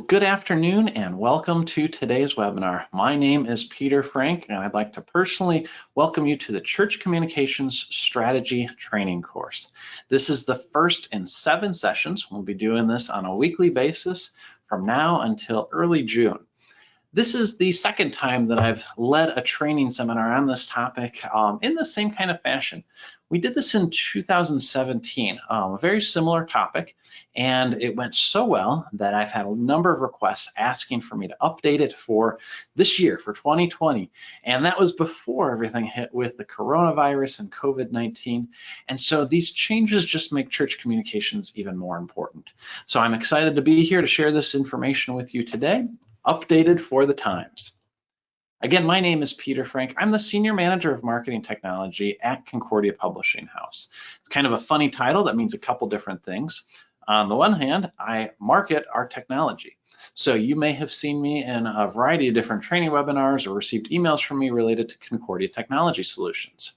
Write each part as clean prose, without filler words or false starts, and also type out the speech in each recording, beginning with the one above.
Good afternoon and welcome to today's webinar. My name is Peter Frank and I'd like to personally welcome you to the Church Communications Strategy Training course. This is the first in 7 sessions. We'll be doing this on a weekly basis from now until early June. This is the second time that I've led a training seminar on this topic in the same kind of fashion. We did this in 2017, a very similar topic, and it went so well that I've had a number of requests asking for me to update it for this year, for 2020. And that was before everything hit with the coronavirus and COVID-19. And so these changes just make church communications even more important. So I'm excited to be here to share this information with you today, updated for the times. Again, my name is Peter Frank. I'm the Senior Manager of Marketing Technology at Concordia Publishing House. It's kind of a funny title that means a couple different things. On the one hand, I market our technology. So you may have seen me in a variety of different training webinars or received emails from me related to Concordia Technology Solutions.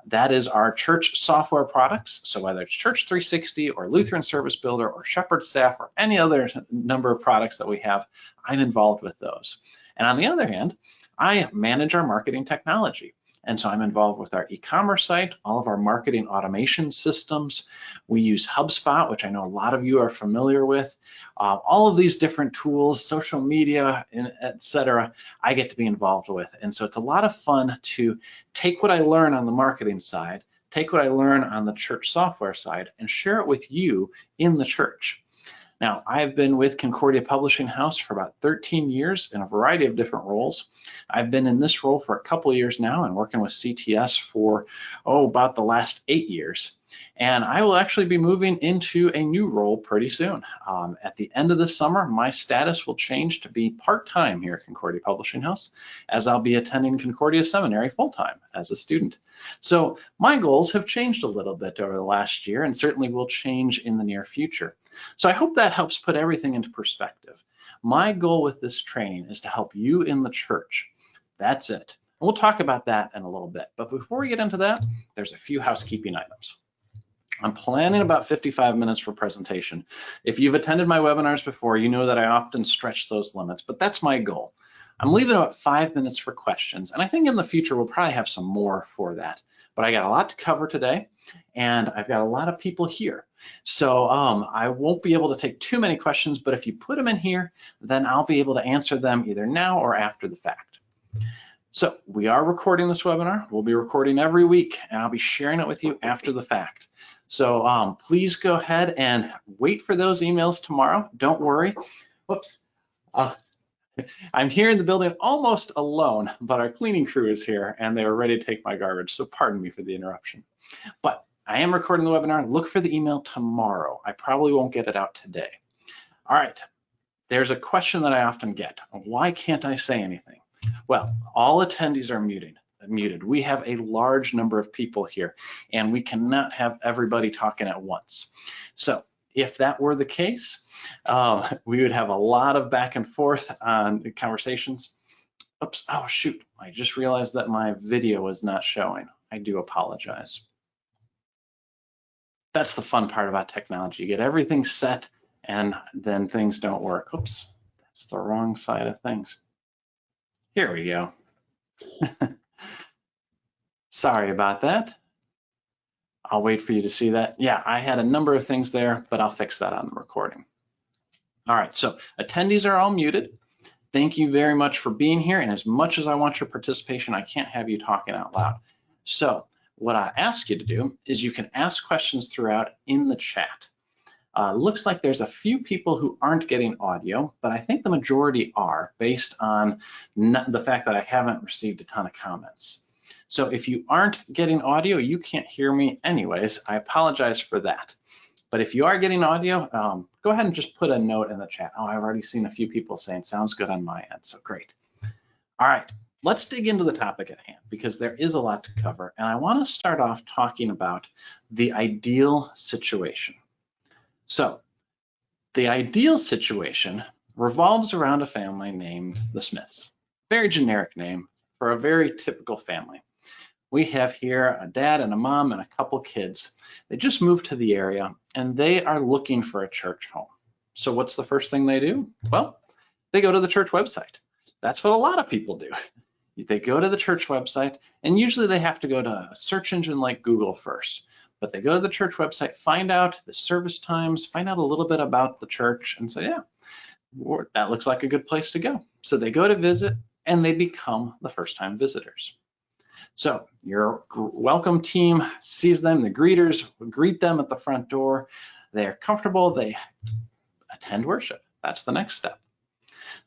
That is our church software products. So whether it's Church 360 or Lutheran Service Builder or Shepherd Staff or any other number of products that we have, I'm involved with those. And on the other hand, I manage our marketing technology. And so I'm involved with our e-commerce site, all of our marketing automation systems. We use HubSpot, which I know a lot of you are familiar with. All of these different tools, social media, etc., I get to be involved with. And so it's a lot of fun to take what I learn on the marketing side, take what I learn on the church software side, and share it with you in the church. Now, I've been with Concordia Publishing House for about 13 years in a variety of different roles. I've been in this role for a couple of years now and working with CTS for, about the last 8 years. And I will actually be moving into a new role pretty soon. At the end of the summer, my status will change to be part-time here at Concordia Publishing House, as I'll be attending Concordia Seminary full-time as a student. So my goals have changed a little bit over the last year and certainly will change in the near future. So I hope that helps put everything into perspective. My goal with this training is to help you in the church. That's it. And we'll talk about that in a little bit. But before we get into that, there's a few housekeeping items. I'm planning about 55 minutes for presentation. If you've attended my webinars before, you know that I often stretch those limits, but that's my goal. I'm leaving about 5 minutes for questions, and I think in the future we'll probably have some more for that. But I got a lot to cover today, and I've got a lot of people here. So I won't be able to take too many questions, but if you put them in here, then I'll be able to answer them either now or after the fact. So we are recording this webinar. We'll be recording every week, and I'll be sharing it with you after the fact. So please go ahead and wait for those emails tomorrow. Don't worry. Whoops. I'm here in the building almost alone, but our cleaning crew is here and they are ready to take my garbage. So pardon me for the interruption. But I am recording the webinar. Look for the email tomorrow. I probably won't get it out today. All right. There's a question that I often get. Why can't I say anything? Well, all attendees are muted. We have a large number of people here and we cannot have everybody talking at once. So if that were the case, we would have a lot of back and forth on conversations. Oops, oh shoot, I just realized that my video is not showing. I do apologize. That's the fun part about technology. You get everything set and then things don't work. Oops, that's the wrong side of things. Here we go. Sorry about that. I'll wait for you to see that. Yeah, I had a number of things there, but I'll fix that on the recording. All right, so attendees are all muted. Thank you very much for being here. And as much as I want your participation, I can't have you talking out loud. So what I ask you to do is you can ask questions throughout in the chat. Looks like there's a few people who aren't getting audio, but I think the majority are based on the fact that I haven't received a ton of comments. So if you aren't getting audio, you can't hear me anyways. I apologize for that. But if you are getting audio, go ahead and just put a note in the chat. Oh, I've already seen a few people saying sounds good on my end, so great. All right, let's dig into the topic at hand because there is a lot to cover. And I want to start off talking about the ideal situation. So the ideal situation revolves around a family named the Smiths. Very generic name for a very typical family. We have here a dad and a mom and a couple kids. They just moved to the area and they are looking for a church home. So what's the first thing they do? Well, they go to the church website. That's what a lot of people do. They go to the church website, and usually they have to go to a search engine like Google first. But they go to the church website, find out the service times, find out a little bit about the church, and say, yeah, that looks like a good place to go. So they go to visit, and they become the first-time visitors. So your welcome team sees them, the greeters greet them at the front door. They're comfortable, they attend worship. That's the next step.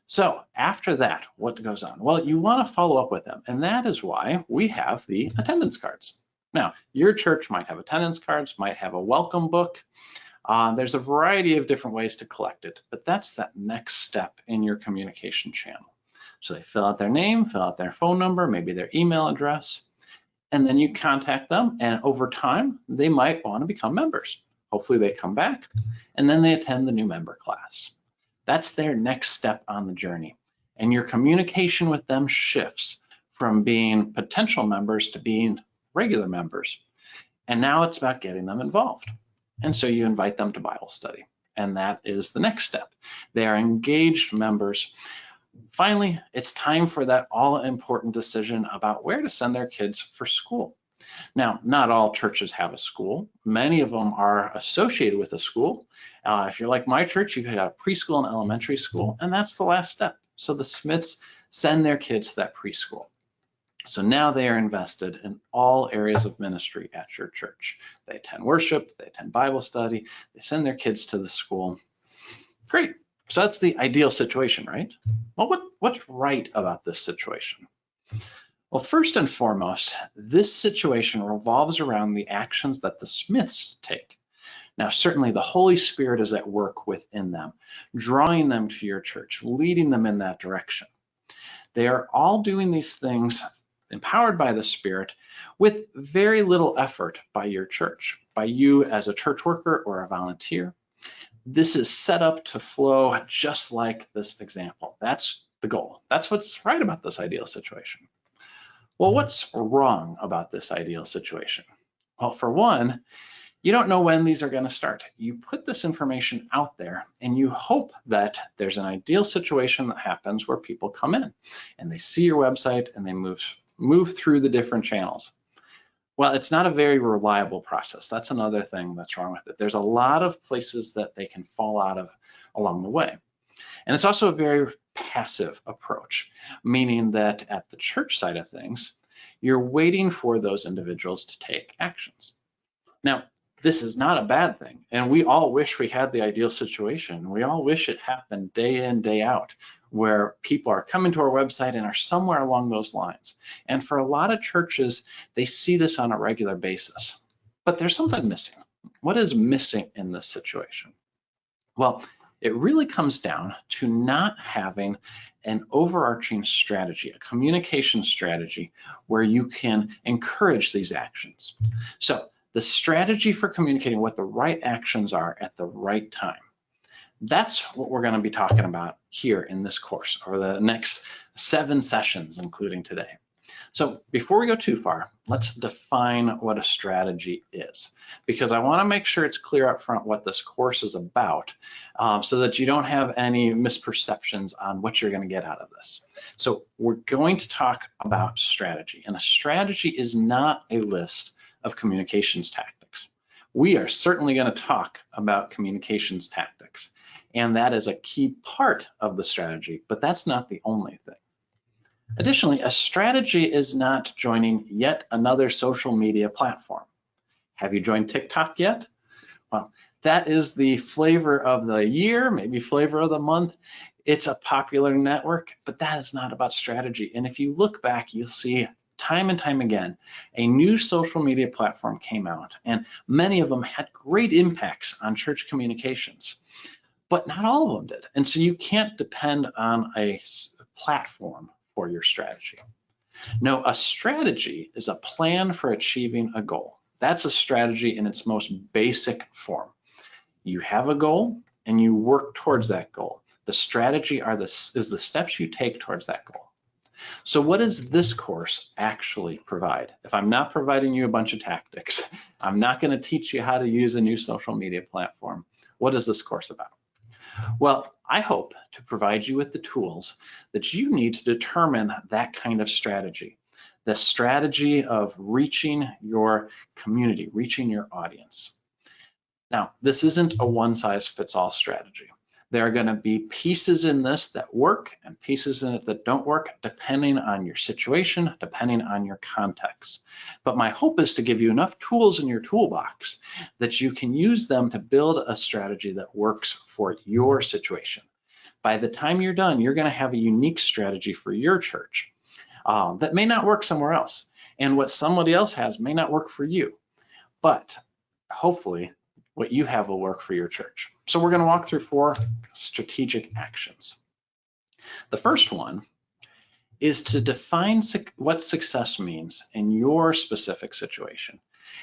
So after that, what goes on? Well, you want to follow up with them, and that is why we have the attendance cards. Now, your church might have attendance cards, might have a welcome book. There's a variety of different ways to collect it, but that's that next step in your communication channel. So they fill out their name, fill out their phone number, maybe their email address, and then you contact them, and over time, they might want to become members. Hopefully they come back, and then they attend the new member class. That's their next step on the journey. And your communication with them shifts from being potential members to being regular members. And now it's about getting them involved. And so you invite them to Bible study. And that is the next step. They are engaged members. Finally, it's time for that all-important decision about where to send their kids for school. Now, not all churches have a school. Many of them are associated with a school. If you're like my church, you've got a preschool and elementary school, and that's the last step. So the Smiths send their kids to that preschool. So now they are invested in all areas of ministry at your church. They attend worship, they attend Bible study, they send their kids to the school. Great. So that's the ideal situation, right? Well, what's right about this situation? Well, first and foremost, this situation revolves around the actions that the Smiths take. Now, certainly the Holy Spirit is at work within them, drawing them to your church, leading them in that direction. They are all doing these things empowered by the Spirit with very little effort by your church, by you as a church worker or a volunteer. This is set up to flow just like this example. That's the goal. That's what's right about this ideal situation. Well, what's wrong about this ideal situation? Well, for one, you don't know when these are going to start. You put this information out there and you hope that there's an ideal situation that happens where people come in and they see your website and they move through the different channels. Well, it's not a very reliable process. That's another thing that's wrong with it. There's a lot of places that they can fall out of along the way. And it's also a very passive approach, meaning that at the church side of things, you're waiting for those individuals to take actions. Now, this is not a bad thing, and we all wish we had the ideal situation. We all wish it happened day in, day out, where people are coming to our website and are somewhere along those lines. And for a lot of churches, they see this on a regular basis. But there's something missing. What is missing in this situation? Well, it really comes down to not having an overarching strategy, a communication strategy where you can encourage these actions. So the strategy for communicating what the right actions are at the right time. That's what we're going to be talking about here in this course over the next 7 sessions, including today. So before we go too far, let's define what a strategy is, because I want to make sure it's clear up front what this course is about, so that you don't have any misperceptions on what you're going to get out of this. So we're going to talk about strategy, and a strategy is not a list of communications tactics. We are certainly going to talk about communications tactics, and that is a key part of the strategy, but that's not the only thing. Additionally, a strategy is not joining yet another social media platform. Have you joined TikTok yet? Well, that is the flavor of the year, maybe flavor of the month. It's a popular network, but that is not about strategy. And if you look back, you'll see time and time again, a new social media platform came out, and many of them had great impacts on church communications, but not all of them did. And so you can't depend on a platform for your strategy. No, a strategy is a plan for achieving a goal. That's a strategy in its most basic form. You have a goal and you work towards that goal. The strategy is the steps you take towards that goal. So what does this course actually provide? If I'm not providing you a bunch of tactics, I'm not going to teach you how to use a new social media platform. What is this course about? Well, I hope to provide you with the tools that you need to determine that kind of strategy, the strategy of reaching your community, reaching your audience. Now, this isn't a one-size-fits-all strategy. There are going to be pieces in this that work and pieces in it that don't work, depending on your situation, depending on your context. But my hope is to give you enough tools in your toolbox that you can use them to build a strategy that works for your situation. By the time you're done, you're going to have a unique strategy for your church that may not work somewhere else. And what somebody else has may not work for you. But hopefully, what you have will work for your church. So we're going to walk through 4 strategic actions. The first one is to define what success means in your specific situation.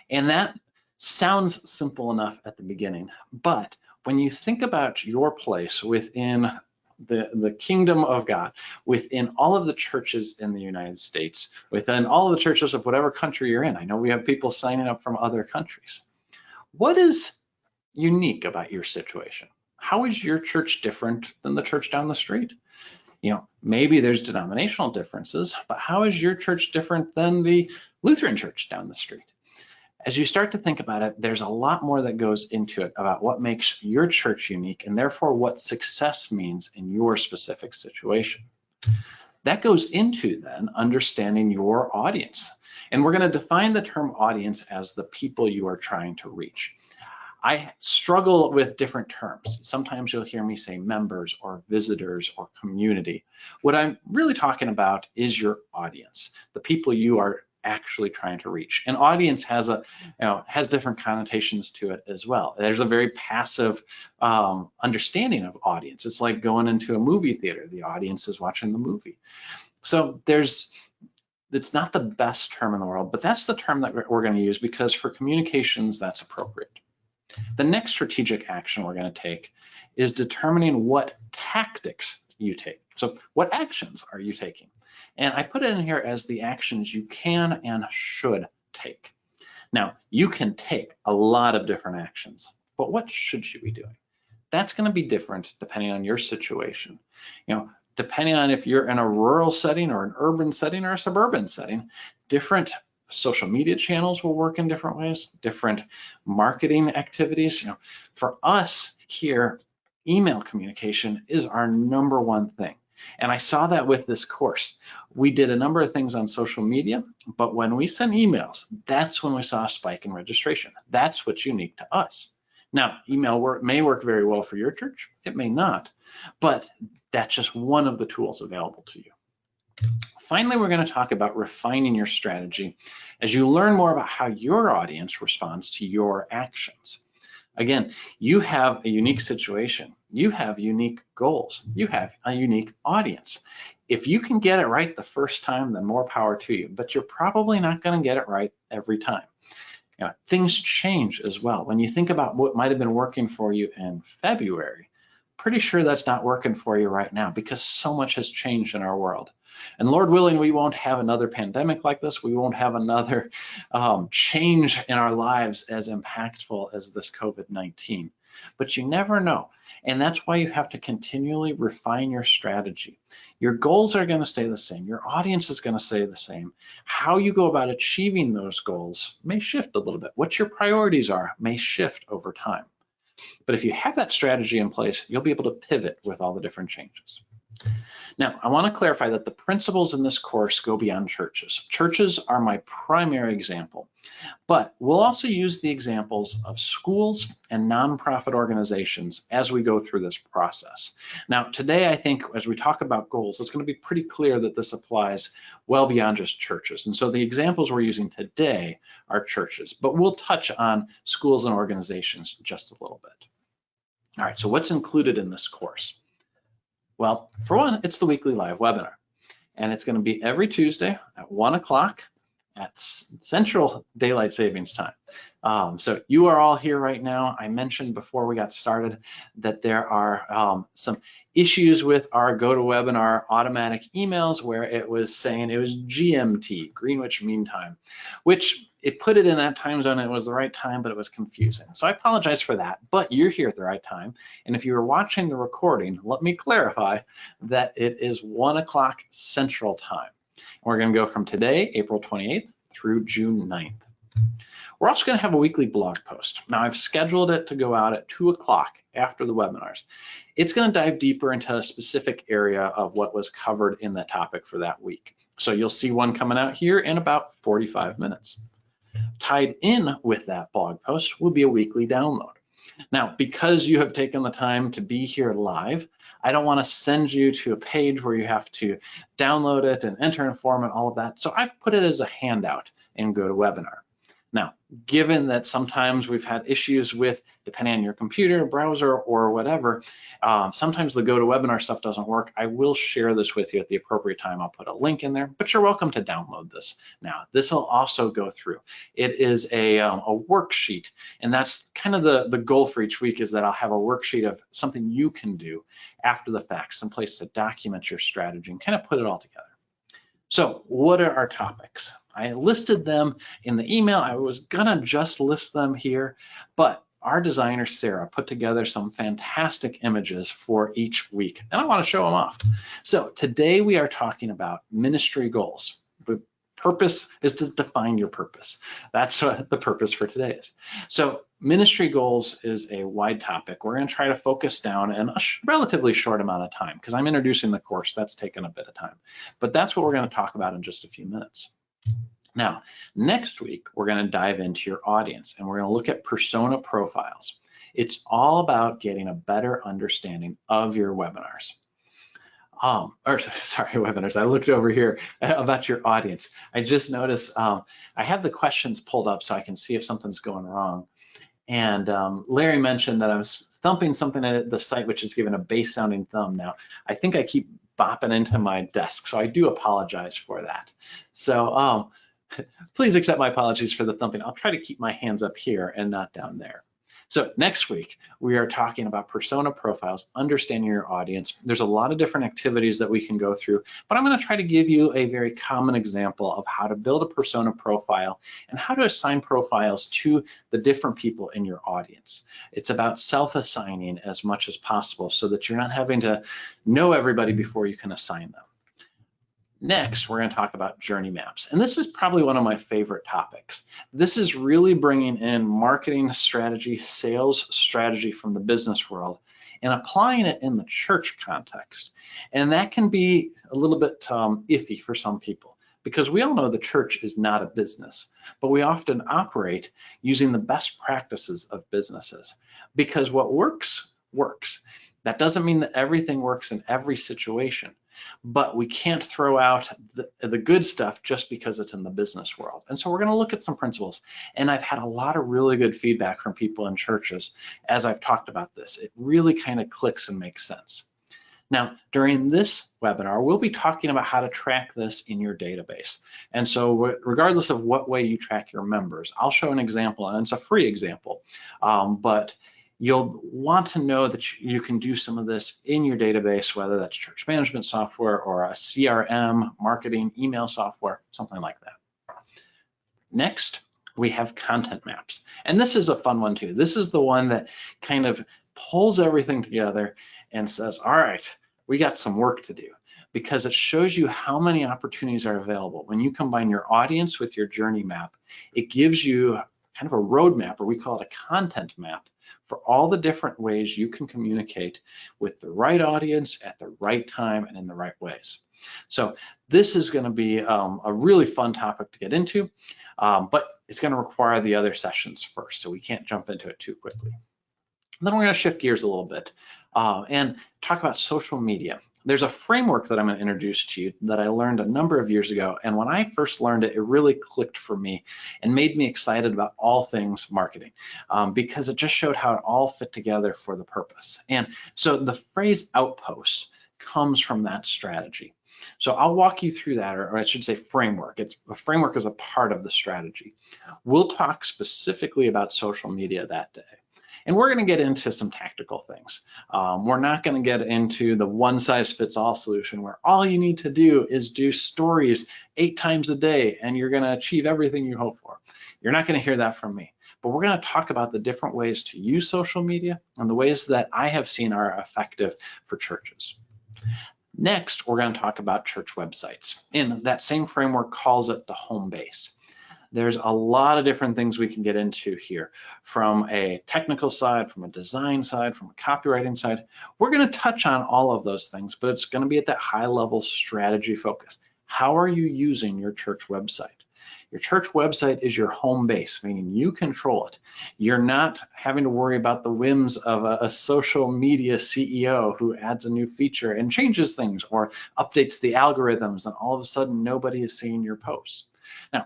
And that sounds simple enough at the beginning, but when you think about your place within the kingdom of God, within all of the churches in the United States, within all of the churches of whatever country you're in, I know we have people signing up from other countries. What is unique about your situation? How is your church different than the church down the street? You know, maybe there's denominational differences, but how is your church different than the Lutheran church down the street? As you start to think about it, there's a lot more that goes into it about what makes your church unique and therefore what success means in your specific situation. That goes into then understanding your audience. And we're going to define the term audience as the people you are trying to reach. I struggle with different terms. Sometimes you'll hear me say members or visitors or community. What I'm really talking about is your audience, the people you are actually trying to reach. And audience has has different connotations to it as well. There's a very passive understanding of audience. It's like going into a movie theater. The audience is watching the movie. So it's not the best term in the world, but that's the term that we're going to use because for communications, that's appropriate. The next strategic action we're going to take is determining what tactics you take. So what actions are you taking? And I put it in here as the actions you can and should take. Now, you can take a lot of different actions, but what should you be doing? That's going to be different depending on your situation. You know, depending on if you're in a rural setting or an urban setting or a suburban setting, different social media channels will work in different ways, different marketing activities. You know, for us here, email communication is our number one thing. And I saw that with this course. We did a number of things on social media, but when we sent emails, that's when we saw a spike in registration. That's what's unique to us. Now, email may work very well for your church. It may not, but that's just one of the tools available to you. Finally, we're going to talk about refining your strategy as you learn more about how your audience responds to your actions. Again, you have a unique situation. You have unique goals. You have a unique audience. If you can get it right the first time, then more power to you, but you're probably not going to get it right every time. You know, things change as well. When you think about what might have been working for you in February, pretty sure that's not working for you right now because so much has changed in our world. And Lord willing, we won't have another pandemic like this. We won't have another change in our lives as impactful as this COVID-19. But you never know. And that's why you have to continually refine your strategy. Your goals are going to stay the same. Your audience is going to stay the same. How you go about achieving those goals may shift a little bit. What your priorities are may shift over time. But if you have that strategy in place, you'll be able to pivot with all the different changes. Now, I want to clarify that the principles in this course go beyond churches. Churches are my primary example, but we'll also use the examples of schools and nonprofit organizations as we go through this process. Now, today, I think as we talk about goals, it's going to be pretty clear that this applies well beyond just churches. And so the examples we're using today are churches, but we'll touch on schools and organizations just a little bit. All right, so what's included in this course? Well, for one, it's the weekly live webinar, and it's going to be every Tuesday at 1 o'clock at Central Daylight Savings Time. So you are all here right now. I mentioned before we got started that there are some issues with our GoToWebinar automatic emails where it was saying it was GMT, Greenwich Mean Time, which it put it in that time zone. It was the right time, but it was confusing. So I apologize for that, but you're here at the right time. And if you were watching the recording, let me clarify that it is 1 o'clock Central Time. We're going to go from today, April 28th, through June 9th. We're also going to have a weekly blog post. Now, I've scheduled it to go out at 2 o'clock after the webinars. It's going to dive deeper into a specific area of what was covered in the topic for that week. So you'll see one coming out here in about 45 minutes. Tied in with that blog post will be a weekly download. Now, because you have taken the time to be here live, I don't want to send you to a page where you have to download it and enter a form and all of that. So I've put it as a handout in GoToWebinar. Now, given that sometimes we've had issues with, depending on your computer, browser, or whatever, sometimes the GoToWebinar stuff doesn't work. I will share this with you at the appropriate time. I'll put a link in there, but you're welcome to download this. Now, this will also go through. It is a worksheet, and that's kind of the goal for each week, is that I'll have a worksheet of something you can do after the fact, some place to document your strategy and kind of put it all together. So what are our topics? I listed them in the email. I was gonna just list them here, but our designer, Sarah, put together some fantastic images for each week, and I wanna show them off. So today we are talking about ministry goals. The purpose is to define your purpose. That's what the purpose for today is. So ministry goals is a wide topic. We're going to try to focus down in a relatively short amount of time, because I'm introducing the course. That's taken a bit of time, but that's what we're going to talk about in just a few minutes. Now, next week, we're going to dive into your audience, and we're going to look at persona profiles. It's all about getting a better understanding of your webinars. Webinars. I looked over here about your audience. I just noticed I have the questions pulled up so I can see if something's going wrong. And Larry mentioned that I was thumping something at the site, which is giving a bass sounding thumb. Now, I think I keep bopping into my desk, so I do apologize for that. So please accept my apologies for the thumping. I'll try to keep my hands up here and not down there. So next week, we are talking about persona profiles, understanding your audience. There's a lot of different activities that we can go through, but I'm going to try to give you a very common example of how to build a persona profile and how to assign profiles to the different people in your audience. It's about self-assigning as much as possible so that you're not having to know everybody before you can assign them. Next, we're going to talk about journey maps. And this is probably one of my favorite topics. This is really bringing in marketing strategy, sales strategy from the business world and applying it in the church context. And that can be a little bit iffy for some people, because we all know the church is not a business, but we often operate using the best practices of businesses, because what works, works. That doesn't mean that everything works in every situation, but we can't throw out the good stuff just because it's in the business world. And so we're going to look at some principles. And I've had a lot of really good feedback from people in churches as I've talked about this. It really kind of clicks and makes sense. Now, during this webinar, we'll be talking about how to track this in your database. And so regardless of what way you track your members, I'll show an example, and it's a free example, but you'll want to know that you can do some of this in your database, whether that's church management software or a CRM, marketing, email software, something like that. Next, we have content maps. And this is a fun one too. This is the one that kind of pulls everything together and says, all right, we got some work to do, because it shows you how many opportunities are available. When you combine your audience with your journey map, it gives you kind of a roadmap, or we call it a content map, for all the different ways you can communicate with the right audience at the right time and in the right ways. So this is going to be a really fun topic to get into, but it's going to require the other sessions first, so we can't jump into it too quickly. And then we're going to shift gears a little bit and talk about social media. There's a framework that I'm going to introduce to you that I learned a number of years ago, and when I first learned it, it really clicked for me and made me excited about all things marketing, because it just showed how it all fit together for the purpose. And so the phrase outposts comes from that strategy. So I'll walk you through that, or I should say framework. A framework is a part of the strategy. We'll talk specifically about social media that day. And we're going to get into some tactical things. We're not going to get into the one-size-fits-all solution where all you need to do is do stories 8 times a day and you're going to achieve everything you hope for. You're not going to hear that from me. But we're going to talk about the different ways to use social media and the ways that I have seen are effective for churches. Next, we're going to talk about church websites. And that same framework calls it the home base. There's a lot of different things we can get into here, from a technical side, from a design side, from a copywriting side. We're going to touch on all of those things, but it's going to be at that high level strategy focus. How are you using your church website? Your church website is your home base, meaning you control it. You're not having to worry about the whims of a social media CEO who adds a new feature and changes things or updates the algorithms, and all of a sudden nobody is seeing your posts. Now,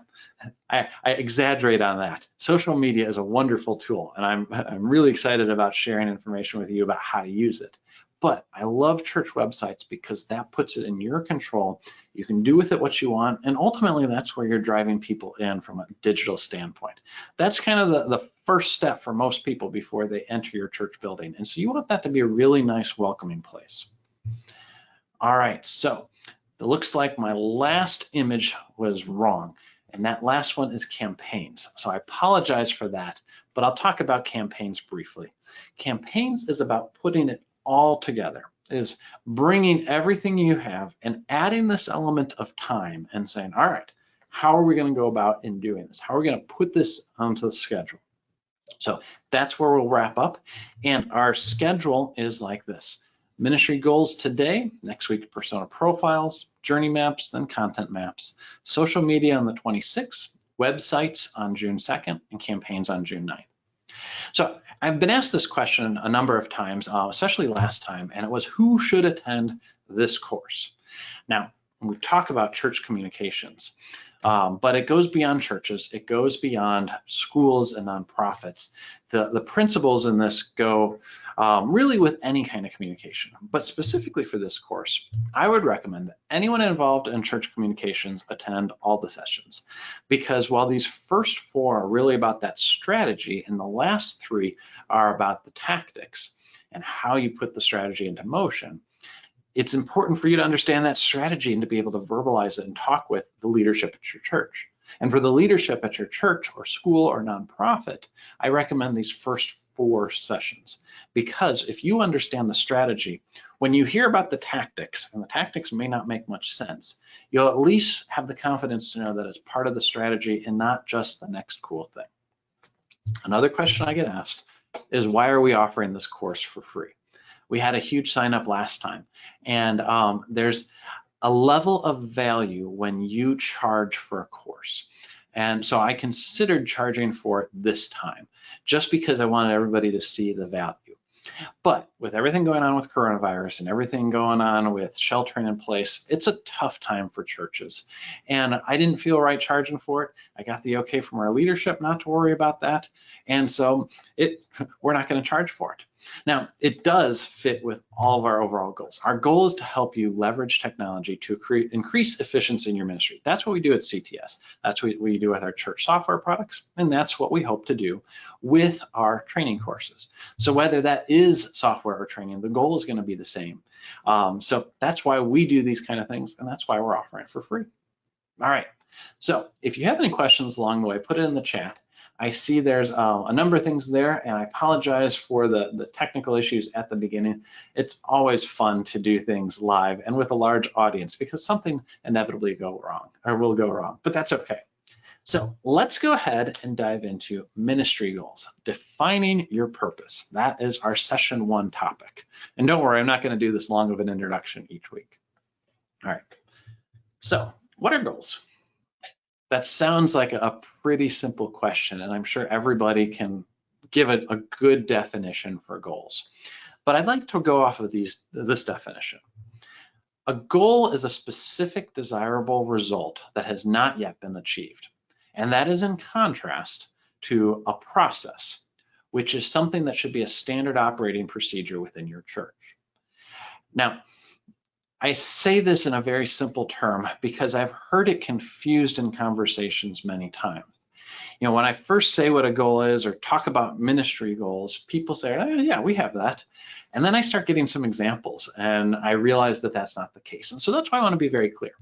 I exaggerate on that. Social media is a wonderful tool, and I'm really excited about sharing information with you about how to use it. But I love church websites because that puts it in your control. You can do with it what you want, and ultimately that's where you're driving people in from a digital standpoint. That's kind of the first step for most people before they enter your church building. And so you want that to be a really nice, welcoming place. All right, so it looks like my last image was wrong. And that last one is campaigns. So I apologize for that, but I'll talk about campaigns briefly. Campaigns is about putting it all together, is bringing everything you have and adding this element of time and saying, all right, how are we going to go about in doing this? How are we going to put this onto the schedule? So that's where we'll wrap up. And our schedule is like this. Ministry goals today, next week persona profiles, journey maps, then content maps, social media on the 26th, websites on June 2nd, and campaigns on June 9th. So I've been asked this question a number of times, especially last time, and it was who should attend this course? Now, when we talk about church communications, but it goes beyond churches, it goes beyond schools and nonprofits. The principles in this go really with any kind of communication, but specifically for this course, I would recommend that anyone involved in church communications attend all the sessions, because while these first 4 are really about that strategy, and the last 3 are about the tactics and how you put the strategy into motion, it's important for you to understand that strategy and to be able to verbalize it and talk with the leadership at your church. And for the leadership at your church or school or nonprofit, I recommend these first 4 sessions, because if you understand the strategy, when you hear about the tactics, and the tactics may not make much sense, you'll at least have the confidence to know that it's part of the strategy and not just the next cool thing. Another question I get asked is, why are we offering this course for free? We had a huge sign up last time, and there's a level of value when you charge for a course. And so I considered charging for it this time, just because I wanted everybody to see the value. But with everything going on with coronavirus and everything going on with sheltering in place, it's a tough time for churches. And I didn't feel right charging for it. I got the okay from our leadership not to worry about that. And so we're not going to charge for it. Now, it does fit with all of our overall goals. Our goal is to help you leverage technology to increase efficiency in your ministry. That's what we do at CTS. That's what we do with our church software products, and that's what we hope to do with our training courses. So whether that is software or training, the goal is going to be the same. So that's why we do these kind of things, and that's why we're offering it for free. All right, so if you have any questions along the way, put it in the chat. I see there's a number of things there, and I apologize for the technical issues at the beginning. It's always fun to do things live and with a large audience, because something inevitably will go wrong, but that's okay. So let's go ahead and dive into ministry goals, defining your purpose. That is our session 1 topic. And don't worry, I'm not going to do this long of an introduction each week. All right, so what are goals? That sounds like a pretty simple question, and I'm sure everybody can give it a good definition for goals. But I'd like to go off of this definition. A goal is a specific desirable result that has not yet been achieved. And that is in contrast to a process, which is something that should be a standard operating procedure within your church. Now, I say this in a very simple term because I've heard it confused in conversations many times. When I first say what a goal is or talk about ministry goals, people say, oh, yeah, we have that. And then I start getting some examples and I realize that that's not the case. And so that's why I want to be very clear.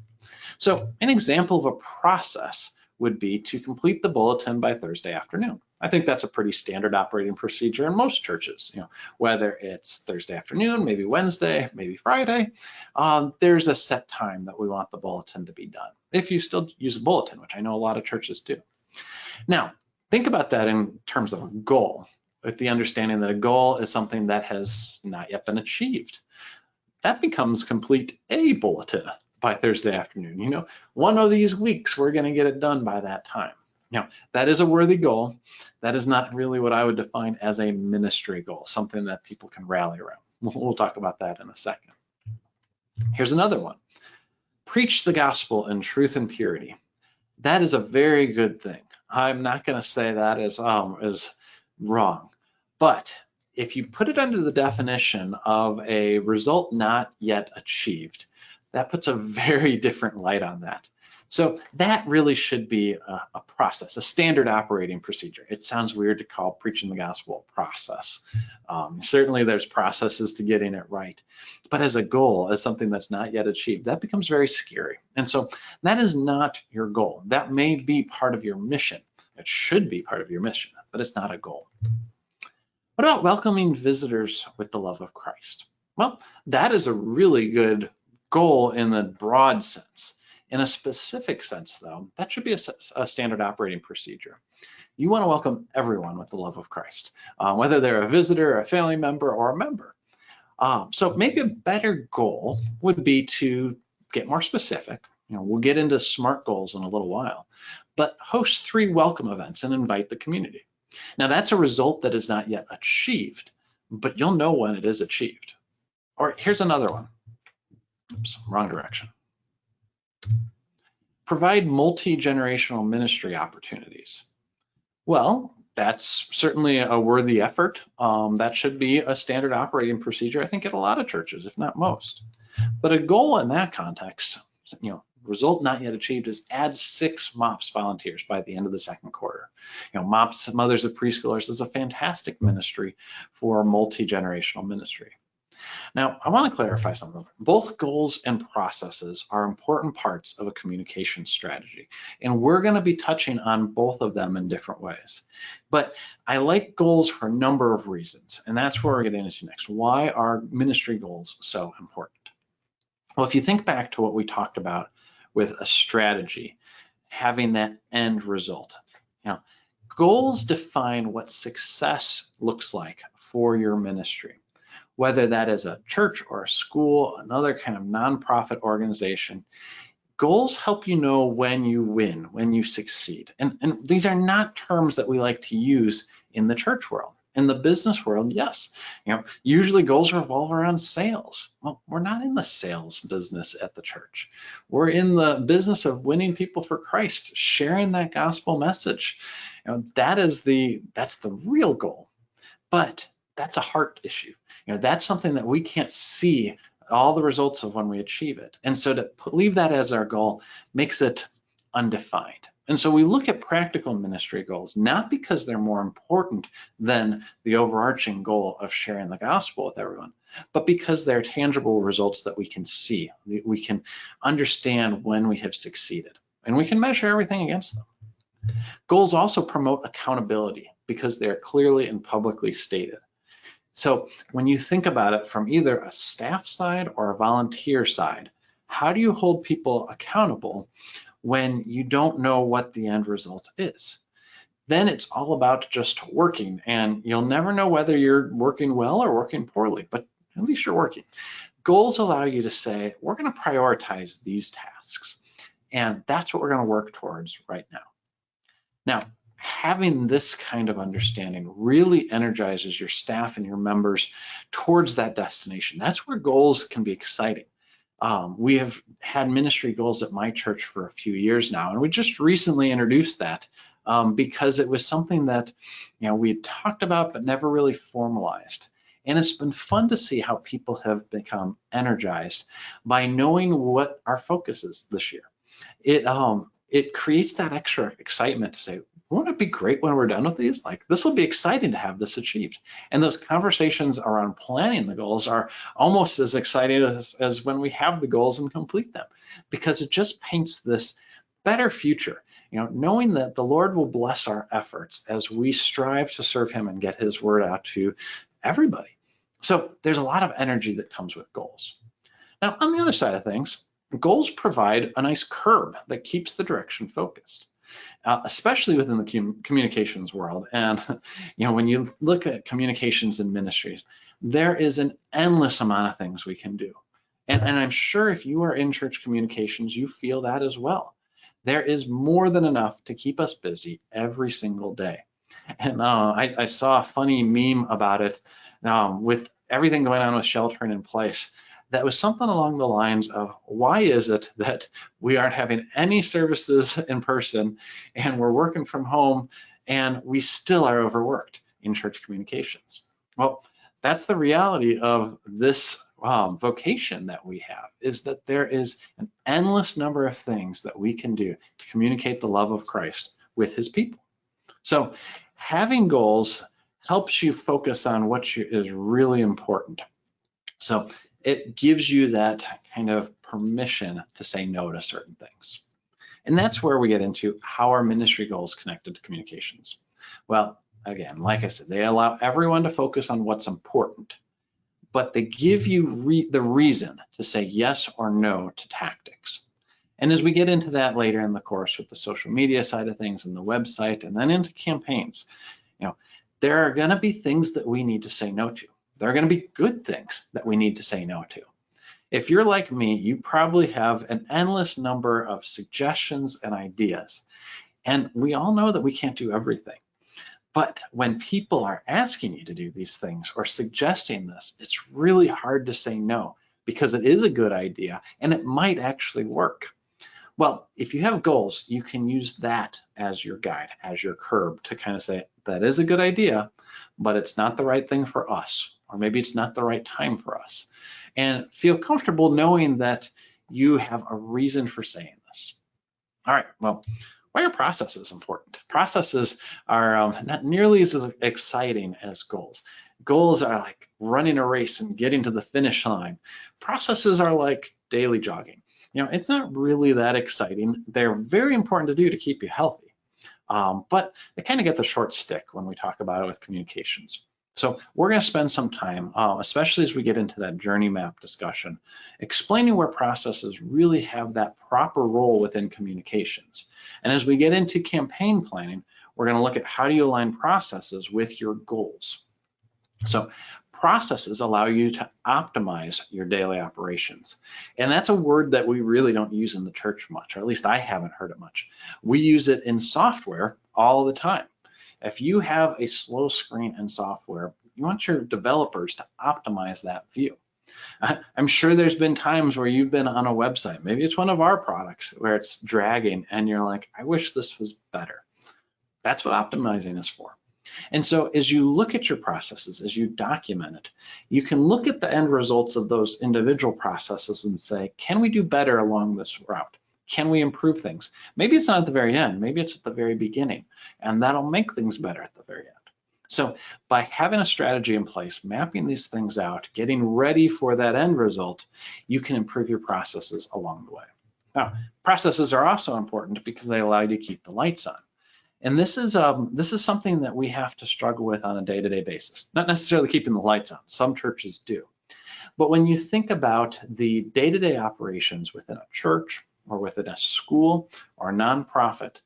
So an example of a process would be to complete the bulletin by Thursday afternoon. I think that's a pretty standard operating procedure in most churches, whether it's Thursday afternoon, maybe Wednesday, maybe Friday, there's a set time that we want the bulletin to be done. If you still use a bulletin, which I know a lot of churches do. Now, think about that in terms of a goal, with the understanding that a goal is something that has not yet been achieved. That becomes complete a bulletin by Thursday afternoon. One of these weeks, we're going to get it done by that time. Now, that is a worthy goal. That is not really what I would define as a ministry goal, something that people can rally around. We'll talk about that in a second. Here's another one. Preach the gospel in truth and purity. That is a very good thing. I'm not going to say that is wrong, but if you put it under the definition of a result not yet achieved, that puts a very different light on that. So that really should be a process, a standard operating procedure. It sounds weird to call preaching the gospel a process. Certainly there's processes to getting it right, but as a goal, as something that's not yet achieved, that becomes very scary. And so that is not your goal. That may be part of your mission. It should be part of your mission, but it's not a goal. What about welcoming visitors with the love of Christ? Well, that is a really good goal in the broad sense. In a specific sense, though, that should be a standard operating procedure. You want to welcome everyone with the love of Christ, whether they're a visitor, a family member, or a member. So maybe a better goal would be to get more specific. We'll get into SMART goals in a little while, but host 3 welcome events and invite the community. Now that's a result that is not yet achieved, but you'll know when it is achieved. Or here's another one. Oops, wrong direction. Provide multi-generational ministry opportunities. Well, that's certainly a worthy effort. That should be a standard operating procedure, I think, at a lot of churches, if not most. But a goal in that context, result not yet achieved, is add 6 MOPS volunteers by the end of the second quarter. MOPS, Mothers of Preschoolers, is a fantastic ministry for multi-generational ministry. Now, I want to clarify something. Both goals and processes are important parts of a communication strategy, and we're going to be touching on both of them in different ways. But I like goals for a number of reasons, and that's where we're getting into next. Why are ministry goals so important? Well, if you think back to what we talked about with a strategy, having that end result, goals define what success looks like for your ministry. Whether that is a church or a school, another kind of nonprofit organization, goals help you know when you win, when you succeed. And these are not terms that we like to use in the church world. In the business world, yes, usually goals revolve around sales. Well, we're not in the sales business at the church. We're in the business of winning people for Christ, sharing that gospel message. That's the real goal. But that's a heart issue. That's something that we can't see all the results of when we achieve it. And so to leave that as our goal makes it undefined. And so we look at practical ministry goals, not because they're more important than the overarching goal of sharing the gospel with everyone, but because they're tangible results that we can see. We can understand when we have succeeded, and we can measure everything against them. Goals also promote accountability because they're clearly and publicly stated. So when you think about it from either a staff side or a volunteer side, how do you hold people accountable when you don't know what the end result is? Then it's all about just working, and you'll never know whether you're working well or working poorly, but at least you're working. Goals allow you to say, we're going to prioritize these tasks, and that's what we're going to work towards right now. Now, having this kind of understanding really energizes your staff and your members towards that destination. That's where goals can be exciting. We have had ministry goals at my church for a few years now, and we just recently introduced that because it was something that we had talked about but never really formalized. And it's been fun to see how people have become energized by knowing what our focus is this year. it creates that extra excitement to say, won't it be great when we're done with these? Like, this will be exciting to have this achieved. And those conversations around planning the goals are almost as exciting as when we have the goals and complete them, because it just paints this better future. Knowing that the Lord will bless our efforts as we strive to serve him and get his word out to everybody. So there's a lot of energy that comes with goals. Now, on the other side of things, goals provide a nice curb that keeps the direction focused, especially within the communications world. And when you look at communications in ministries, there is an endless amount of things we can do. And I'm sure if you are in church communications, you feel that as well. There is more than enough to keep us busy every single day. And I saw a funny meme about it with everything going on with sheltering in place. That was something along the lines of, why is it that we aren't having any services in person and we're working from home and we still are overworked in church communications? Well, that's the reality of this vocation that we have, is that there is an endless number of things that we can do to communicate the love of Christ with his people. So having goals helps you focus on what is really important. So it gives you that kind of permission to say no to certain things. And that's where we get into how are ministry goals connected to communications. Well, again, like I said, they allow everyone to focus on what's important, but they give you the reason to say yes or no to tactics. And as we get into that later in the course with the social media side of things and the website, and then into campaigns, there are going to be things that we need to say no to. There are going to be good things that we need to say no to. If you're like me, you probably have an endless number of suggestions and ideas. And we all know that we can't do everything. But when people are asking you to do these things or suggesting this, it's really hard to say no, because it is a good idea and it might actually work. Well, if you have goals, you can use that as your guide, as your curb, to kind of say, that is a good idea, but it's not the right thing for us, or maybe it's not the right time for us. And feel comfortable knowing that you have a reason for saying this. All right, well, why are processes important? Processes are not nearly as exciting as goals. Goals are like running a race and getting to the finish line. Processes are like daily jogging. It's not really that exciting. They're very important to do to keep you healthy, but they kind of get the short stick when we talk about it with communications. So we're going to spend some time, especially as we get into that journey map discussion, explaining where processes really have that proper role within communications. And as we get into campaign planning, we're going to look at how do you align processes with your goals. So processes allow you to optimize your daily operations. And that's a word that we really don't use in the church much, or at least I haven't heard it much. We use it in software all the time. If you have a slow screen in software, you want your developers to optimize that view. I'm sure there's been times where you've been on a website, maybe it's one of our products, where it's dragging and you're like, I wish this was better. That's what optimizing is for. And so as you look at your processes, as you document it, you can look at the end results of those individual processes and say, can we do better along this route? Can we improve things? Maybe it's not at the very end, maybe it's at the very beginning, and that'll make things better at the very end. So by having a strategy in place, mapping these things out, getting ready for that end result, you can improve your processes along the way. Now, processes are also important because they allow you to keep the lights on. And this is something that we have to struggle with on a day-to-day basis. Not necessarily keeping the lights on, some churches do. But when you think about the day-to-day operations within a church or within a school or a nonprofit,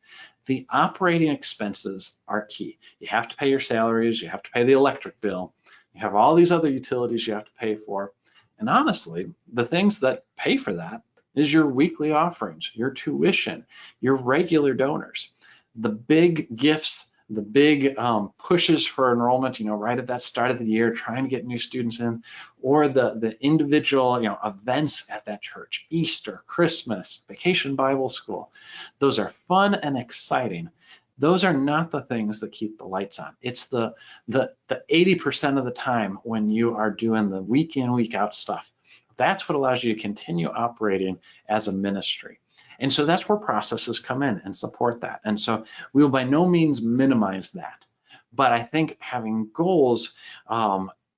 the operating expenses are key. You have to pay your salaries, you have to pay the electric bill, you have all these other utilities you have to pay for. And honestly, the things that pay for that is your weekly offerings, your tuition, your regular donors. The big gifts, the big pushes for enrollment, right at that start of the year, trying to get new students in, or the individual, events at that church, Easter, Christmas, Vacation Bible School. Those are fun and exciting. Those are not the things that keep the lights on. It's the 80% of the time when you are doing the week in, week out stuff. That's what allows you to continue operating as a ministry. And so that's where processes come in and support that. And so we will by no means minimize that. But I think having goals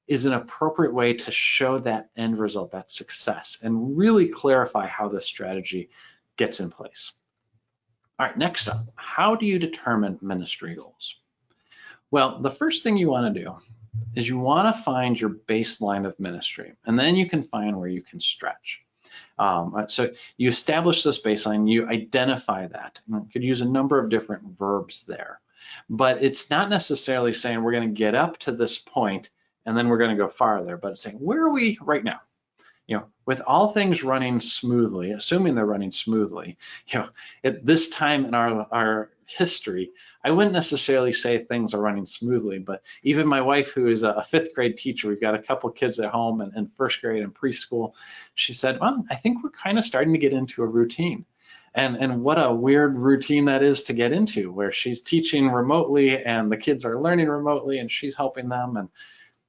is an appropriate way to show that end result, that success, and really clarify how this strategy gets in place. All right, next up, how do you determine ministry goals? Well, the first thing you want to do is you want to find your baseline of ministry, and then you can find where you can stretch. So you establish this baseline, you identify that. You could use a number of different verbs there, but it's not necessarily saying we're going to get up to this point and then we're going to go farther, but it's saying, where are we right now? You know, with all things running smoothly, assuming they're running smoothly, you know, at this time in our history, I wouldn't necessarily say things are running smoothly, but even my wife, who is a 5th grade teacher, we've got a couple kids at home and 1st grade and preschool, she said, well, I think we're kind of starting to get into a routine. And what a weird routine that is to get into, where she's teaching remotely and the kids are learning remotely and she's helping them. And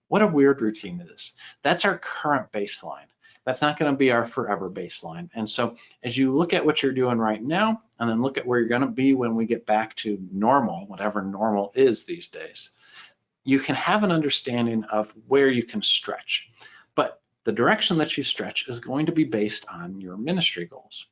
what a weird routine it is. That's our current baseline. That's not going to be our forever baseline. And so as you look at what you're doing right now, and then look at where you're going to be when we get back to normal, whatever normal is these days, you can have an understanding of where you can stretch. But the direction that you stretch is going to be based on your ministry goals.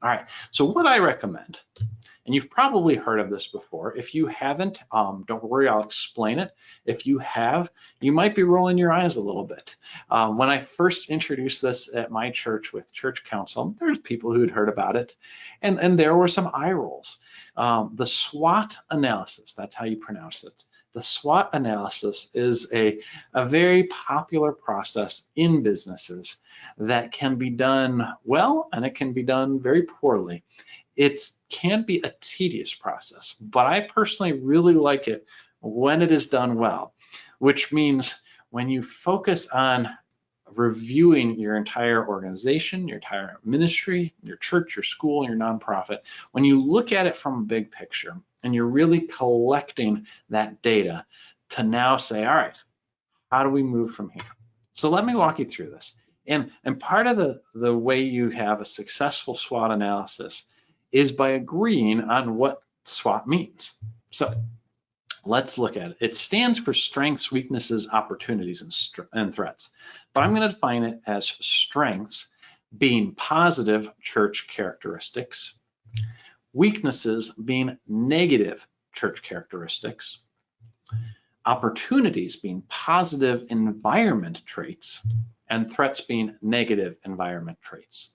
All right, so what I recommend, and you've probably heard of this before. If you haven't, don't worry, I'll explain it. If you have, you might be rolling your eyes a little bit. When I first introduced this at my church with church council, there's people who had heard about it, and there were some eye rolls. The SWOT analysis, that's how you pronounce it. The SWOT analysis is a very popular process in businesses that can be done well, and it can be done very poorly. It can be a tedious process, but I personally really like it when it is done well, which means when you focus on reviewing your entire organization, your entire ministry, your church, your school, your nonprofit, when you look at it from a big picture and you're really collecting that data to now say, all right, how do we move from here? So let me walk you through this. And part of the way you have a successful SWOT analysis is by agreeing on what SWOT means. So let's look at it. It stands for strengths, weaknesses, opportunities, and threats. But I'm going to define it as strengths being positive church characteristics, weaknesses being negative church characteristics, opportunities being positive environment traits, and threats being negative environment traits.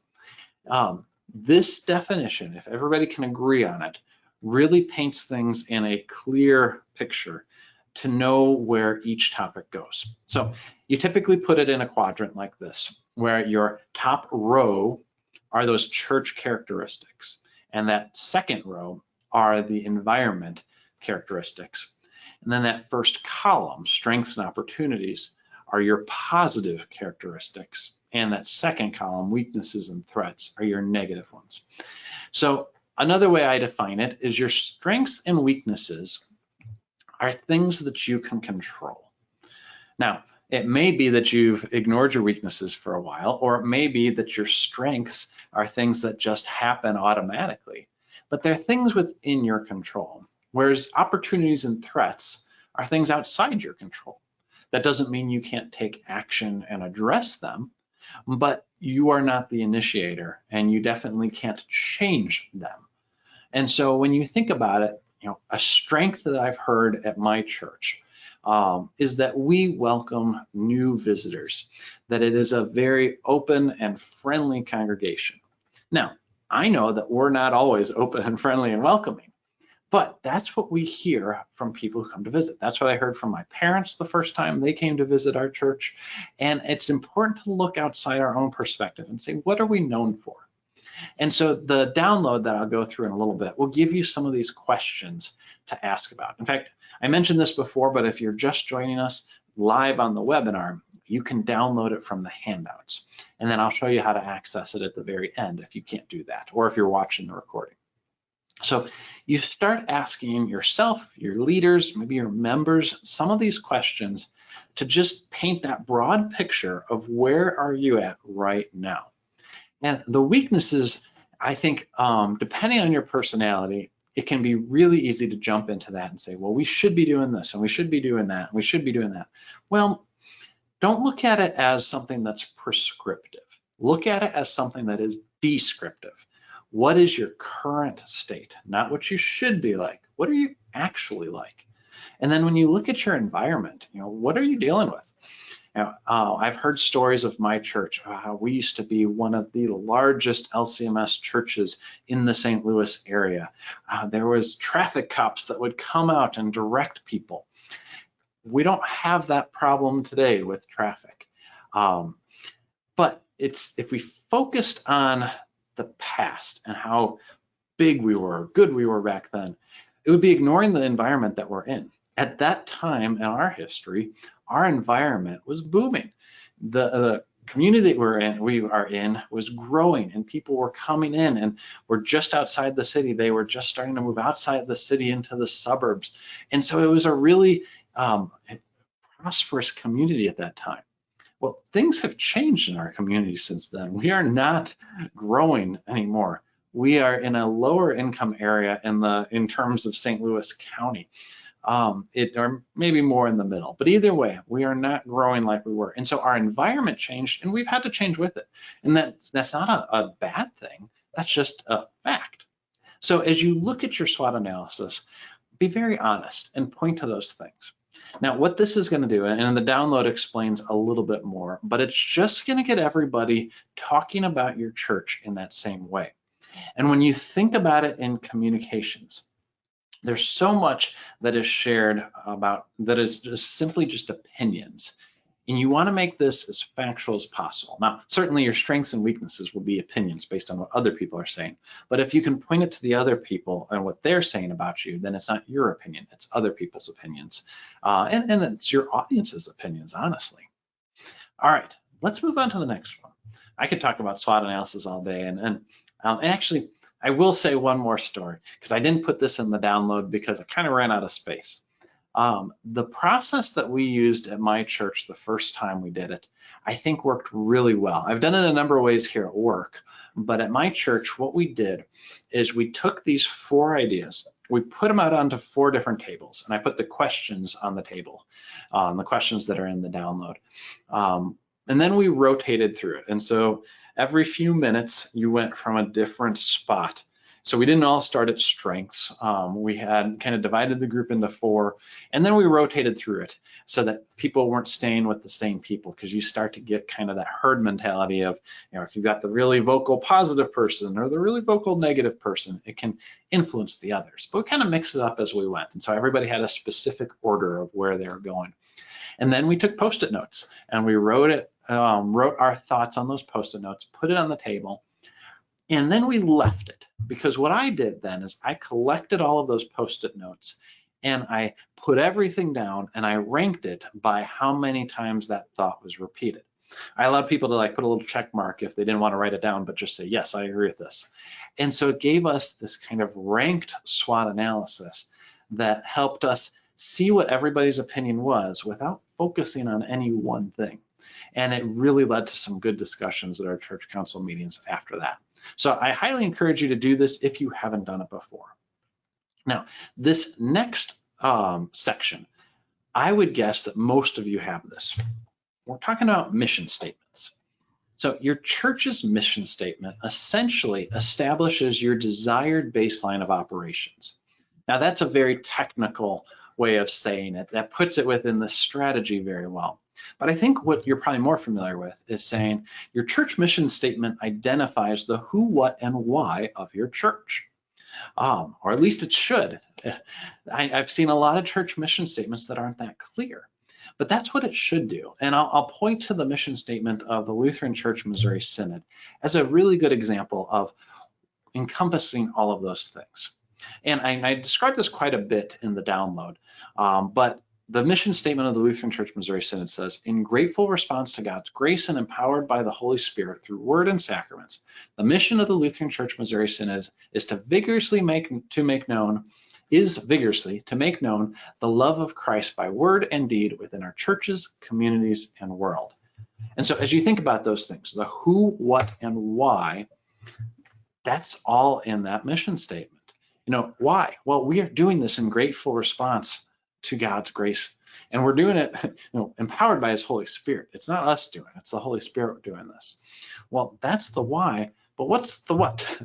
This definition, if everybody can agree on it, really paints things in a clear picture to know where each topic goes. So you typically put it in a quadrant like this, where your top row are those church characteristics, and that second row are the environment characteristics. And then that first column, strengths and opportunities, are your positive characteristics. And that second column, weaknesses and threats, are your negative ones. So another way I define it is your strengths and weaknesses are things that you can control. Now, it may be that you've ignored your weaknesses for a while, or it may be that your strengths are things that just happen automatically, but they're things within your control, whereas opportunities and threats are things outside your control. That doesn't mean you can't take action and address them, but you are not the initiator and you definitely can't change them. And so when you think about it, a strength that I've heard at my church is that we welcome new visitors, that it is a very open and friendly congregation. Now, I know that we're not always open and friendly and welcoming, but that's what we hear from people who come to visit. That's what I heard from my parents the first time they came to visit our church. And it's important to look outside our own perspective and say, what are we known for? And so the download that I'll go through in a little bit will give you some of these questions to ask about. In fact, I mentioned this before, but if you're just joining us live on the webinar, you can download it from the handouts. And then I'll show you how to access it at the very end if you can't do that, or if you're watching the recording. So you start asking yourself, your leaders, maybe your members, some of these questions to just paint that broad picture of where are you at right now. And the weaknesses I think depending on your personality, it can be really easy to jump into that and say, well, we should be doing this and we should be doing that and we should be doing that. Well, don't look at it as something that's prescriptive. Look at it as something that is descriptive. What is your current state? Not what you should be like. What are you actually like? And then when you look at your environment, what are you dealing with? I've heard stories of my church, how we used to be one of the largest LCMS churches in the St. Louis area. There was traffic cops that would come out and direct people. We don't have that problem today with traffic. But if we focused on the past and how big we were, good we were back then, it would be ignoring the environment that we're in. At that time in our history, our environment was booming. The community that we are in was growing, and people were coming in, and we're just outside the city. They were just starting to move outside the city into the suburbs. And so it was a really prosperous community at that time. Well, things have changed in our community since then. We are not growing anymore. We are in a lower income area in terms of St. Louis County. Or maybe more in the middle, but either way, we are not growing like we were. And so our environment changed, and we've had to change with it. And that's not a bad thing. That's just a fact. So as you look at your SWOT analysis, be very honest and point to those things. Now, what this is going to do, and the download explains a little bit more, but it's just going to get everybody talking about your church in that same way. And when you think about it in communications, there's so much that is shared about that is simply just opinions. And you want to make this as factual as possible. Now, certainly your strengths and weaknesses will be opinions based on what other people are saying. But if you can point it to the other people and what they're saying about you, then it's not your opinion, it's other people's opinions. And it's your audience's opinions, honestly. All right, let's move on to the next one. I could talk about SWOT analysis all day. And actually, I will say one more story, because I didn't put this in the download because I kind of ran out of space. The process that we used at my church the first time we did it, I think worked really well. I've done it a number of ways here at work, but at my church, what we did is we took these 4 ideas, we put them out onto 4 different tables, and I put the questions on the table, the questions that are in the download. And then we rotated through it. And so every few minutes, you went from a different spot. So we didn't all start at strengths. We had kind of divided the group into 4, and then we rotated through it so that people weren't staying with the same people, because you start to get kind of that herd mentality of, if you've got the really vocal positive person or the really vocal negative person, it can influence the others. But we kind of mixed it up as we went. And so everybody had a specific order of where they were going. And then we took Post-it notes and we wrote our thoughts on those Post-it notes, put it on the table, and then we left it. Because what I did then is I collected all of those Post-it notes and I put everything down and I ranked it by how many times that thought was repeated. I allowed people to put a little check mark if they didn't want to write it down, but just say, yes, I agree with this. And so it gave us this kind of ranked SWOT analysis that helped us see what everybody's opinion was without focusing on any one thing. And it really led to some good discussions at our church council meetings after that. So I highly encourage you to do this if you haven't done it before. Now, this next section, I would guess that most of you have this. We're talking about mission statements. So your church's mission statement essentially establishes your desired baseline of operations. Now, that's a very technical way of saying it. That puts it within the strategy very well. But I think what you're probably more familiar with is saying your church mission statement identifies the who, what, and why of your church. Or at least it should. I've seen a lot of church mission statements that aren't that clear, but that's what it should do. And I'll point to the mission statement of the Lutheran Church Missouri Synod as a really good example of encompassing all of those things. And I described this quite a bit in the download, but the mission statement of the Lutheran Church Missouri Synod says, in grateful response to God's grace and empowered by the Holy Spirit through word and sacraments, the mission of the Lutheran Church Missouri Synod is to vigorously make known the love of Christ by word and deed within our churches, communities, and world. And so as you think about those things, the who, what, and why, That's all in that mission statement. Why? Well, we are doing this in grateful response to God's grace, and we're doing it empowered by his Holy Spirit. It's not us doing it, it's the Holy Spirit doing this. Well, that's the why, but what's the what?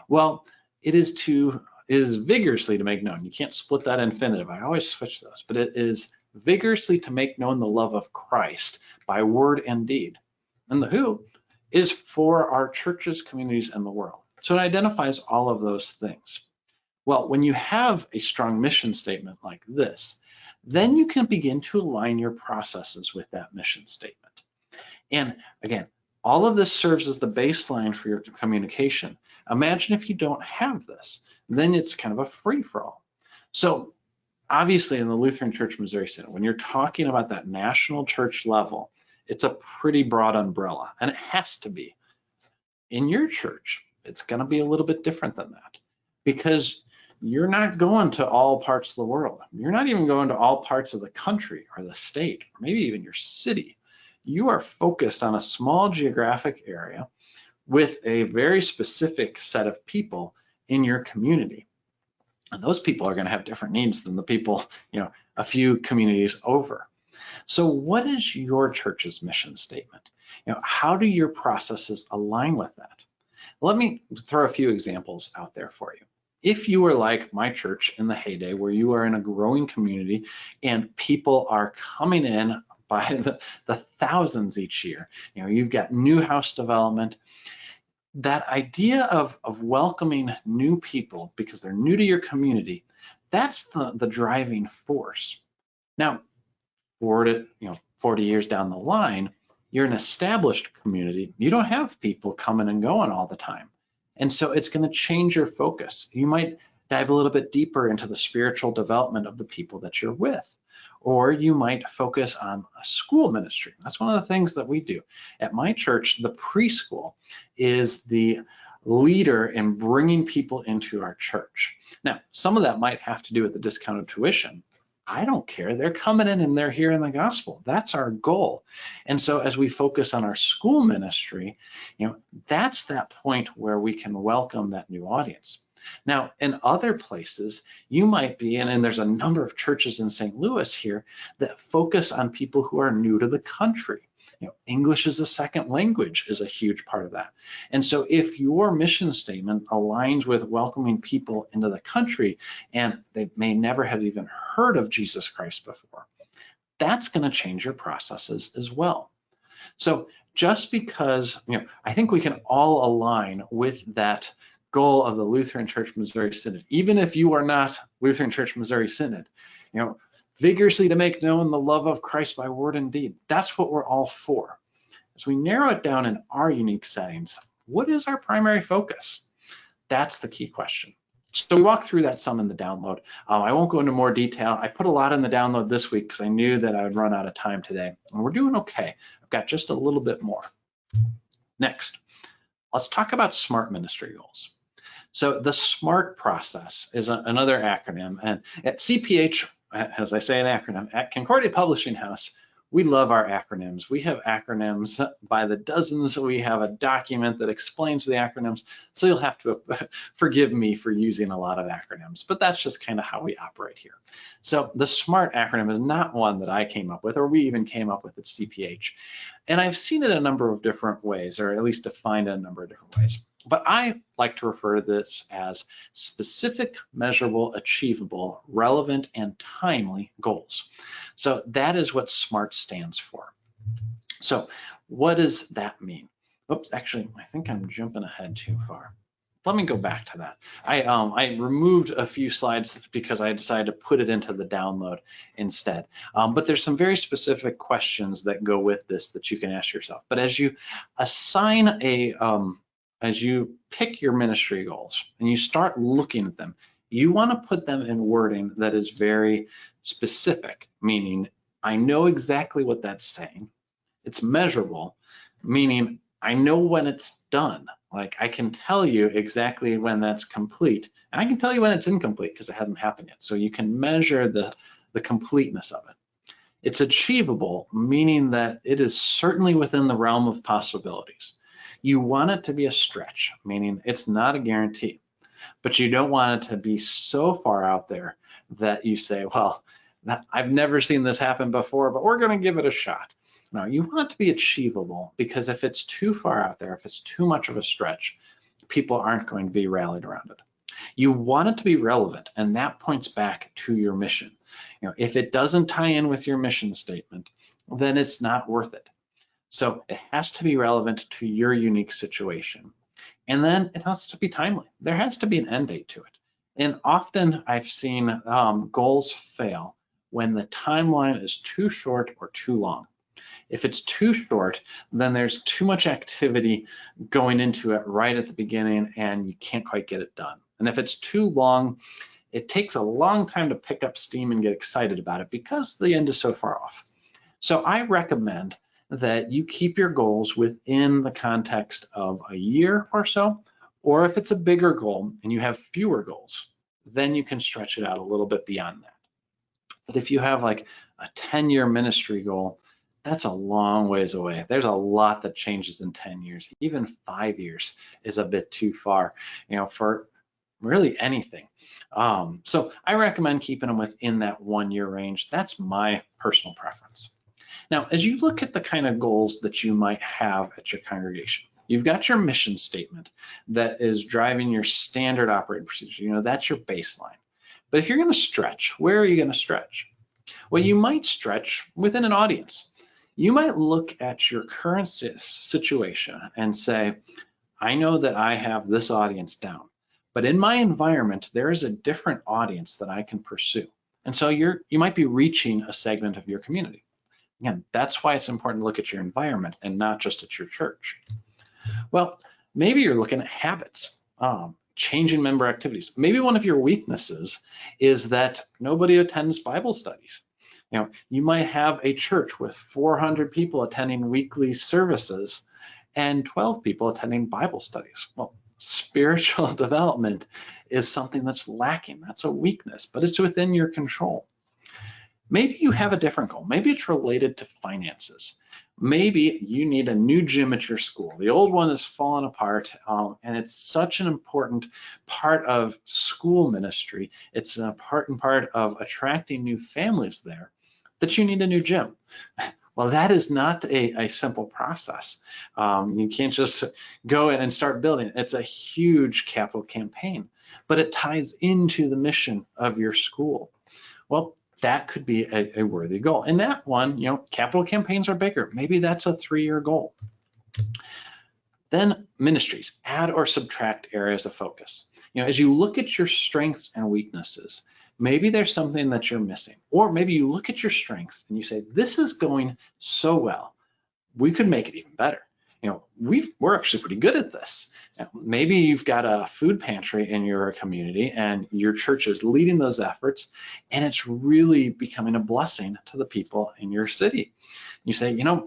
Well, it is vigorously to make known. You can't split that infinitive. I always switch those, but it is vigorously to make known the love of Christ by word and deed. And the who is for our churches, communities, and the world. So it identifies all of those things. Well, when you have a strong mission statement like this, then you can begin to align your processes with that mission statement. And again, all of this serves as the baseline for your communication. Imagine if you don't have this, then it's kind of a free-for-all. So obviously in the Lutheran Church Missouri Synod, when you're talking about that national church level, it's a pretty broad umbrella, and it has to be. In your church, it's going to be a little bit different than that, because you're not going to all parts of the world. You're not even going to all parts of the country or the state, or maybe even your city. You are focused on a small geographic area with a very specific set of people in your community. And those people are going to have different needs than the people, a few communities over. So what is your church's mission statement? How do your processes align with that? Let me throw a few examples out there for you. If you are like my church in the heyday, where you are in a growing community and people are coming in by the thousands each year, you've got new house development, that idea of welcoming new people because they're new to your community, that's the driving force. Now, 40 years down the line, you're an established community. You don't have people coming and going all the time. And so it's going to change your focus. You might dive a little bit deeper into the spiritual development of the people that you're with, or you might focus on a school ministry. That's one of the things that we do. At my church, the preschool is the leader in bringing people into our church. Now, some of that might have to do with the discounted tuition. I don't care. They're coming in and they're hearing the gospel. That's our goal. And so as we focus on our school ministry, that's that point where we can welcome that new audience. Now, in other places, you might be, and there's a number of churches in St. Louis here that focus on people who are new to the country. English as a second language is a huge part of that. And so if your mission statement aligns with welcoming people into the country and they may never have even heard of Jesus Christ before, that's going to change your processes as well. So just because, I think we can all align with that goal of the Lutheran Church Missouri Synod, even if you are not Lutheran Church Missouri Synod, vigorously to make known the love of Christ by word and deed. That's what we're all for. As we narrow it down in our unique settings, what is our primary focus? That's the key question. So we walked through that some in the download. I won't go into more detail. I put a lot in the download this week because I knew that I would run out of time today, and we're doing okay. I've got just a little bit more. Next, let's talk about SMART ministry goals. So the SMART process is another acronym, and at CPH, as I say an acronym, at Concordia Publishing House, we love our acronyms. We have acronyms by the dozens. We have a document that explains the acronyms. So you'll have to forgive me for using a lot of acronyms, but that's just kind of how we operate here. So the SMART acronym is not one that I came up with, or we even came up with at CPH. And I've seen it a number of different ways, or at least defined in a number of different ways. But I like to refer to this as specific, measurable, achievable, relevant, and timely goals. So that is what SMART stands for. So what does that mean? Oops, actually, I think I'm jumping ahead too far. Let me go back to that. I removed a few slides because I decided to put it into the download instead. But there's some very specific questions that go with this that you can ask yourself. But as you assign as you pick your ministry goals and you start looking at them, you want to put them in wording that is very specific, meaning I know exactly what that's saying. It's measurable, meaning I know when it's done. Like I can tell you exactly when that's complete, and I can tell you when it's incomplete because it hasn't happened yet. So you can measure the completeness of it. It's achievable, meaning that it is certainly within the realm of possibilities. You want it to be a stretch, meaning it's not a guarantee, but you don't want it to be so far out there that you say, well, I've never seen this happen before, but we're going to give it a shot. No, you want it to be achievable, because if it's too far out there, if it's too much of a stretch, people aren't going to be rallied around it. You want it to be relevant, and that points back to your mission. If it doesn't tie in with your mission statement, then it's not worth it. So it has to be relevant to your unique situation. And then it has to be timely. There has to be an end date to it. And often I've seen goals fail when the timeline is too short or too long. If it's too short, then there's too much activity going into it right at the beginning and you can't quite get it done. And if it's too long, it takes a long time to pick up steam and get excited about it because the end is so far off. So I recommend that you keep your goals within the context of a year or so, or if it's a bigger goal and you have fewer goals, then you can stretch it out a little bit beyond that. But if you have like a 10-year ministry goal, that's a long ways away. There's a lot that changes in 10 years. Even 5 years is a bit too far, for really anything. So I recommend keeping them within that 1 year range. That's my personal preference. Now, as you look at the kind of goals that you might have at your congregation, you've got your mission statement that is driving your standard operating procedure. That's your baseline. But if you're going to stretch, where are you going to stretch? Well, you might stretch within an audience. You might look at your current situation and say, I know that I have this audience down, but in my environment, there is a different audience that I can pursue. And so you might be reaching a segment of your community. Again, that's why it's important to look at your environment and not just at your church. Well, maybe you're looking at habits, changing member activities. Maybe one of your weaknesses is that nobody attends Bible studies. You might have a church with 400 people attending weekly services and 12 people attending Bible studies. Well, spiritual development is something that's lacking. That's a weakness, but it's within your control. Maybe you have a different goal. Maybe it's related to finances. Maybe you need a new gym at your school. The old one is falling apart, and it's such an important part of school ministry. It's an important part of attracting new families there that you need a new gym. Well, that is not a simple process. You can't just go in and start building. It's a huge capital campaign, but it ties into the mission of your school. Well, that could be a worthy goal. And that one, capital campaigns are bigger. Maybe that's a 3-year goal. Then ministries, add or subtract areas of focus. As you look at your strengths and weaknesses, maybe there's something that you're missing. Or maybe you look at your strengths and you say, this is going so well, we could make it even better. We're actually pretty good at this. Maybe you've got a food pantry in your community and your church is leading those efforts and it's really becoming a blessing to the people in your city. You say, I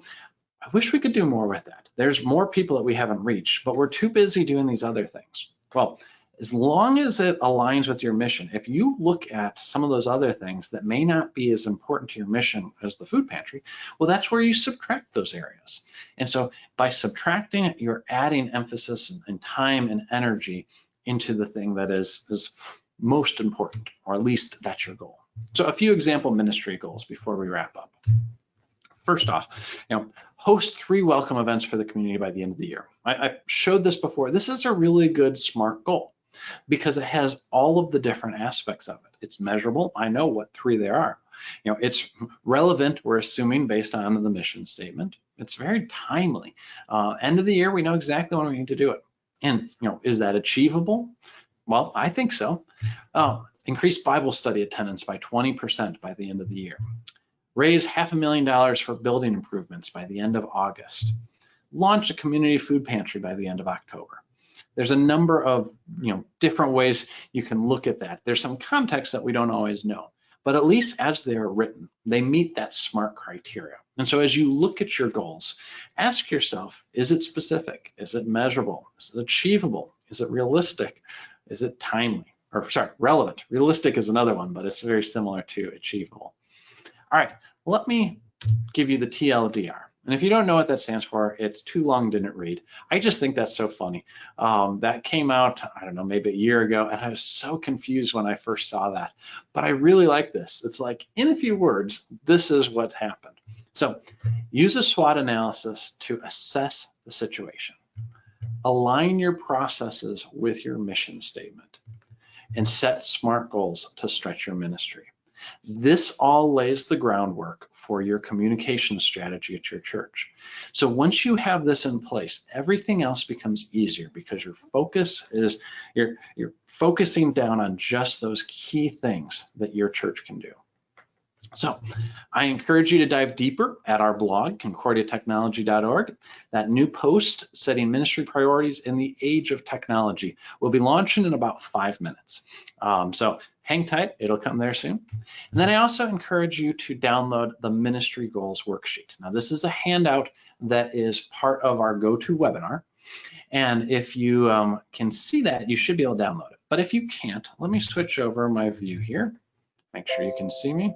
wish we could do more with that. There's more people that we haven't reached, but we're too busy doing these other things. Well, as long as it aligns with your mission, if you look at some of those other things that may not be as important to your mission as the food pantry, well, that's where you subtract those areas. And so by subtracting, you're adding emphasis and time and energy into the thing that is most important, or at least that's your goal. So a few example ministry goals before we wrap up. First off, host 3 welcome events for the community by the end of the year. I showed this before. This is a really good SMART goal, because it has all of the different aspects of it. It's measurable. I know what 3 there are. It's relevant, we're assuming, based on the mission statement. It's very timely. End of the year, we know exactly when we need to do it. And, is that achievable? Well, I think so. Increase Bible study attendance by 20% by the end of the year. Raise $500,000 for building improvements by the end of August. Launch a community food pantry by the end of October. There's a number of different ways you can look at that. There's some context that we don't always know, but at least as they're written, they meet that SMART criteria. And so as you look at your goals, ask yourself, is it specific? Is it measurable? Is it achievable? Is it realistic? Is it timely? Or sorry, relevant. Realistic is another one, but it's very similar to achievable. All right, let me give you the TLDR. And if you don't know what that stands for, it's too long, didn't read. I just think that's so funny. That came out, I don't know, maybe a year ago, and I was so confused when I first saw that. But I really like this. It's like, in a few words, this is what's happened. So use a SWOT analysis to assess the situation. Align your processes with your mission statement and set SMART goals to stretch your ministry. This all lays the groundwork for your communication strategy at your church. So once you have this in place, everything else becomes easier because your focus is, you're focusing down on just those key things that your church can do. So I encourage you to dive deeper at our blog, concordiatechnology.org. That new post, Setting Ministry Priorities in the Age of Technology, will be launching in about 5 minutes. So hang tight, it'll come there soon. And then I also encourage you to download the Ministry Goals Worksheet. Now this is a handout that is part of our GoToWebinar. And if you can see that, you should be able to download it. But if you can't, let me switch over my view here. Make sure you can see me.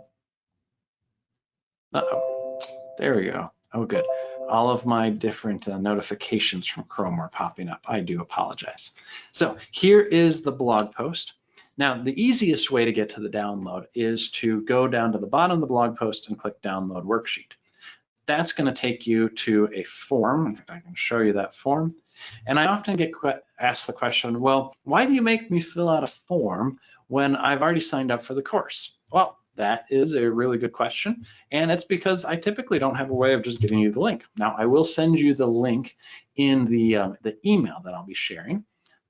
Uh-oh, there we go. Oh, good. All of my different notifications from Chrome are popping up. I do apologize. So here is the blog post. Now, the easiest way to get to the download is to go down to the bottom of the blog post and click Download Worksheet. That's going to take you to a form. In fact, I can show you that form. And I often get asked the question, well, why do you make me fill out a form when I've already signed up for the course? Well, that is a really good question, and it's because I typically don't have a way of just giving you the link. Now, I will send you the link in the email that I'll be sharing,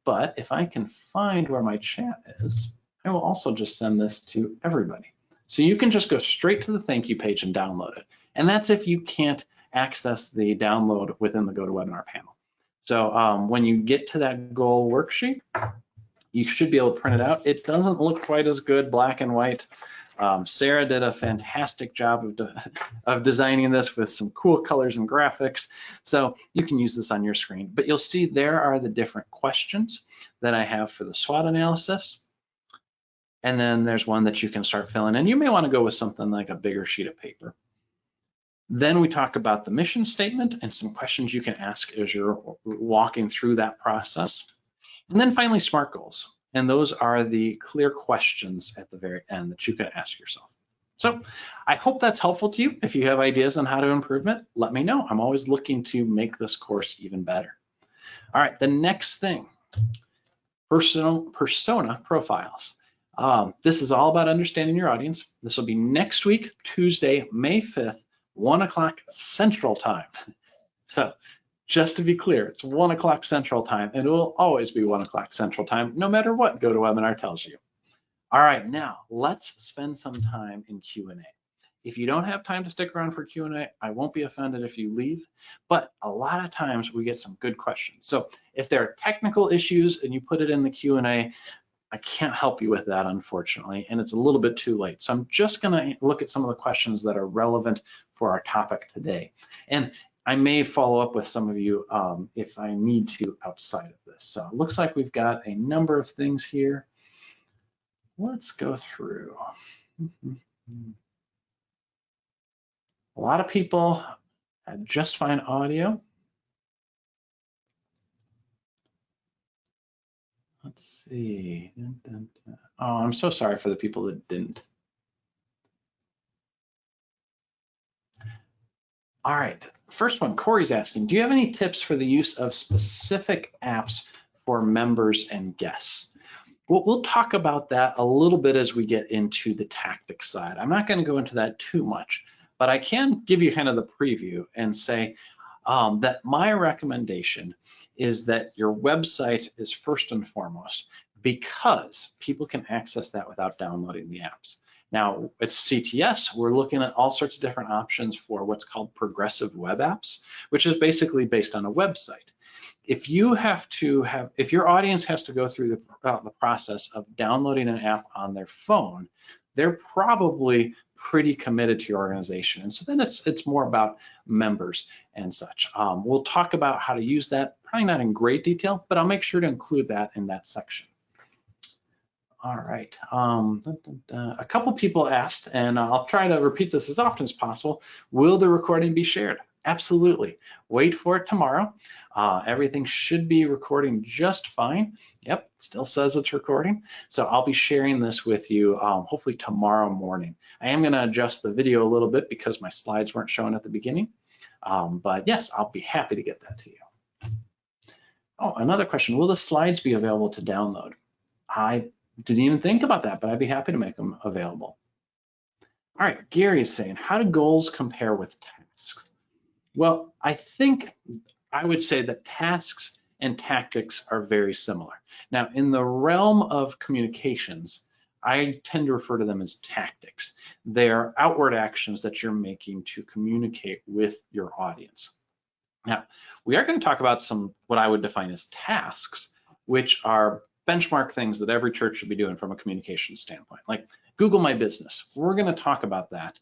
but if I can find where my chat is, I will also just send this to everybody. So you can just go straight to the thank you page and download it, and that's if you can't access the download within the GoToWebinar panel. So when you get to that goal worksheet, you should be able to print it out. It doesn't look quite as good black and white. Sarah did a fantastic job of designing this with some cool colors and graphics. So you can use this on your screen, but you'll see there are the different questions that I have for the SWOT analysis. And then there's one that you can start filling in. You may want to go with something like a bigger sheet of paper. Then we talk about the mission statement and some questions you can ask as you're walking through that process. And then finally, SMART goals. And those are the clear questions at the very end that you can ask yourself. So I hope that's helpful to you. If you have ideas on how to improve it, let me know. I'm always looking to make this course even better. All right, the next thing, persona profiles. This is all about understanding your audience. This will be next week, Tuesday, May 5th, 1 o'clock Central Time. So just to be clear, it's 1 o'clock Central Time, and it will always be 1 o'clock Central Time, no matter what GoToWebinar tells you. All right, now let's spend some time in Q&A. If you don't have time to stick around for Q&A, I won't be offended if you leave, but a lot of times we get some good questions. So if there are technical issues and you put it in the Q&A, I can't help you with that, unfortunately, and it's a little bit too late. So I'm just gonna look at some of the questions that are relevant for our topic today. And I may follow up with some of you if I need to outside of this. So it looks like we've got a number of things here. Let's go through. A lot of people had just fine audio. Let's see. Oh, I'm so sorry for the people that didn't. All right, first one, Corey's asking, do you have any tips for the use of specific apps for members and guests? Well, we'll talk about that a little bit as we get into the tactics side. I'm not going to go into that too much, but I can give you kind of the preview and say that my recommendation is that your website is first and foremost, because people can access that without downloading the apps. Now, at CTS, we're looking at all sorts of different options for what's called progressive web apps, which is basically based on a website. If you have to have, if your audience has to go through the process of downloading an app on their phone, they're probably pretty committed to your organization. And so then it's more about members and such. We'll talk about how to use that, probably not in great detail, but I'll make sure to include that in that section. All right, a couple people asked, and I'll try to repeat this as often as possible, will the recording be shared? Absolutely. Wait for it tomorrow. Everything should be recording just fine. Yep, it still says it's recording. So I'll be sharing this with you hopefully tomorrow morning. I am going to adjust the video a little bit because my slides weren't shown at the beginning. But yes, I'll be happy to get that to you. Oh, another question. Will the slides be available to download? I didn't even think about that, but I'd be happy to make them available. All right, Gary is saying, how do goals compare with tasks? Well, I think I would say that tasks and tactics are very similar. Now, in the realm of communications, I tend to refer to them as tactics. They're outward actions that you're making to communicate with your audience. Now, we are going to talk about some what I would define as tasks, which are benchmark things that every church should be doing from a communication standpoint, like Google My Business. We're going to talk about that.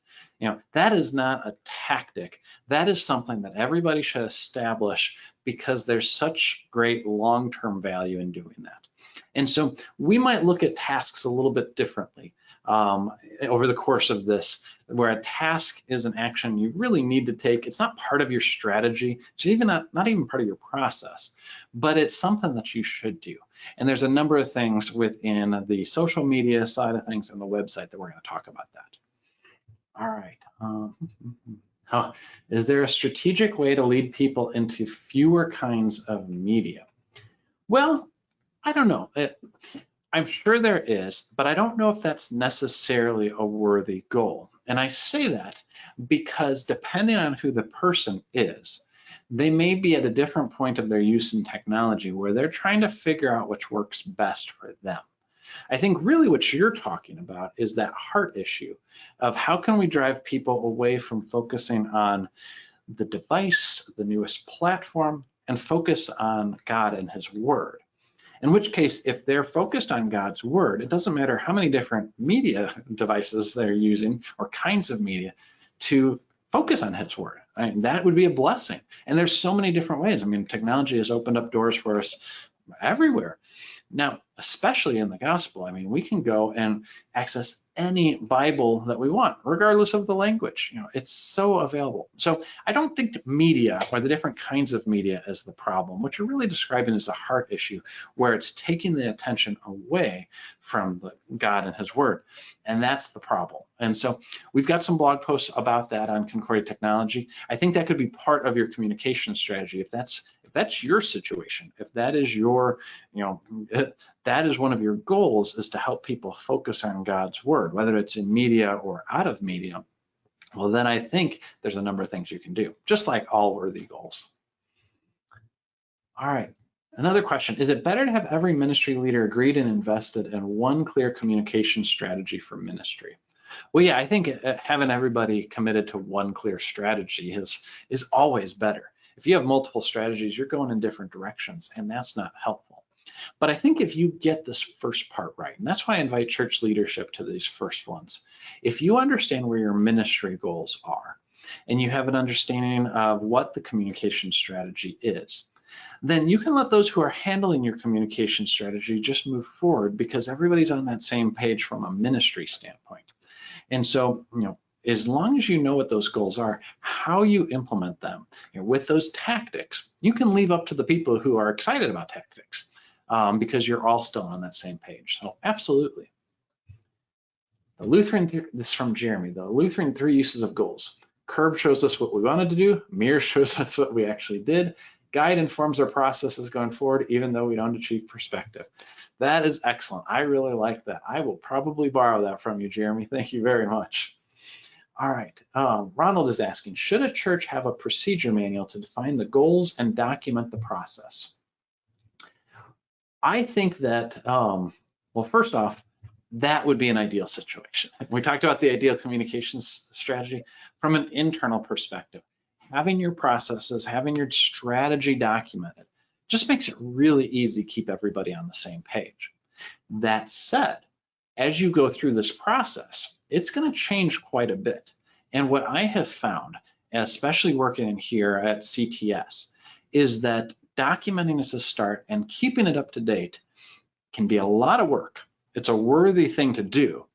That is not a tactic. That is something that everybody should establish because there's such great long-term value in doing that. And so we might look at tasks a little bit differently over the course of this, where a task is an action you really need to take. It's not part of your strategy. It's even not even part of your process, but it's something that you should do. And there's a number of things within the social media side of things and the website that we're going to talk about that. All right. Is there a strategic way to lead people into fewer kinds of media? Well, I don't know. I'm sure there is, but I don't know if that's necessarily a worthy goal. And I say that because depending on who the person is, they may be at a different point of their use in technology where they're trying to figure out which works best for them. I think really what you're talking about is that heart issue of how can we drive people away from focusing on the device, the newest platform, and focus on God and His Word. In which case, if they're focused on God's Word, it doesn't matter how many different media devices they're using or kinds of media to focus on His Word. I mean, that would be a blessing. And there's so many different ways. I mean, technology has opened up doors for us everywhere. Now, especially in the gospel, I mean, we can go and access any Bible that we want, regardless of the language. It's so available. So I don't think media or the different kinds of media is the problem. What you're really describing is a heart issue where it's taking the attention away from God and His Word. And that's the problem. And so we've got some blog posts about that on Concordia Technology. I think that could be part of your communication strategy if that's your situation, if that is your, that is one of your goals, is to help people focus on God's Word, whether it's in media or out of media. Well, then I think there's a number of things you can do, just like all worthy goals. All right, another question. Is it better to have every ministry leader agreed and invested in one clear communication strategy for ministry? Well, yeah, I think having everybody committed to one clear strategy is always better. If you have multiple strategies, you're going in different directions, and that's not helpful. But I think if you get this first part right, and that's why I invite church leadership to these first ones, if you understand where your ministry goals are, and you have an understanding of what the communication strategy is, then you can let those who are handling your communication strategy just move forward because everybody's on that same page from a ministry standpoint. And so, as long as you know what those goals are, how you implement them with those tactics, you can leave up to the people who are excited about tactics because you're all still on that same page. So absolutely. The Lutheran, this is from Jeremy, the Lutheran 3 uses of goals. Curve shows us what we wanted to do. Mirror shows us what we actually did. Guide informs our processes going forward, even though we don't achieve perspective. That is excellent. I really like that. I will probably borrow that from you, Jeremy. Thank you very much. All right, Ronald is asking, should a church have a procedure manual to define the goals and document the process? I think that, well, first off, that would be an ideal situation. We talked about the ideal communications strategy from an internal perspective. Having your processes, having your strategy documented, just makes it really easy to keep everybody on the same page. That said, as you go through this process, it's going to change quite a bit. And what I have found, especially working in here at CTS, is that documenting is a start and keeping it up to date can be a lot of work. It's a worthy thing to do,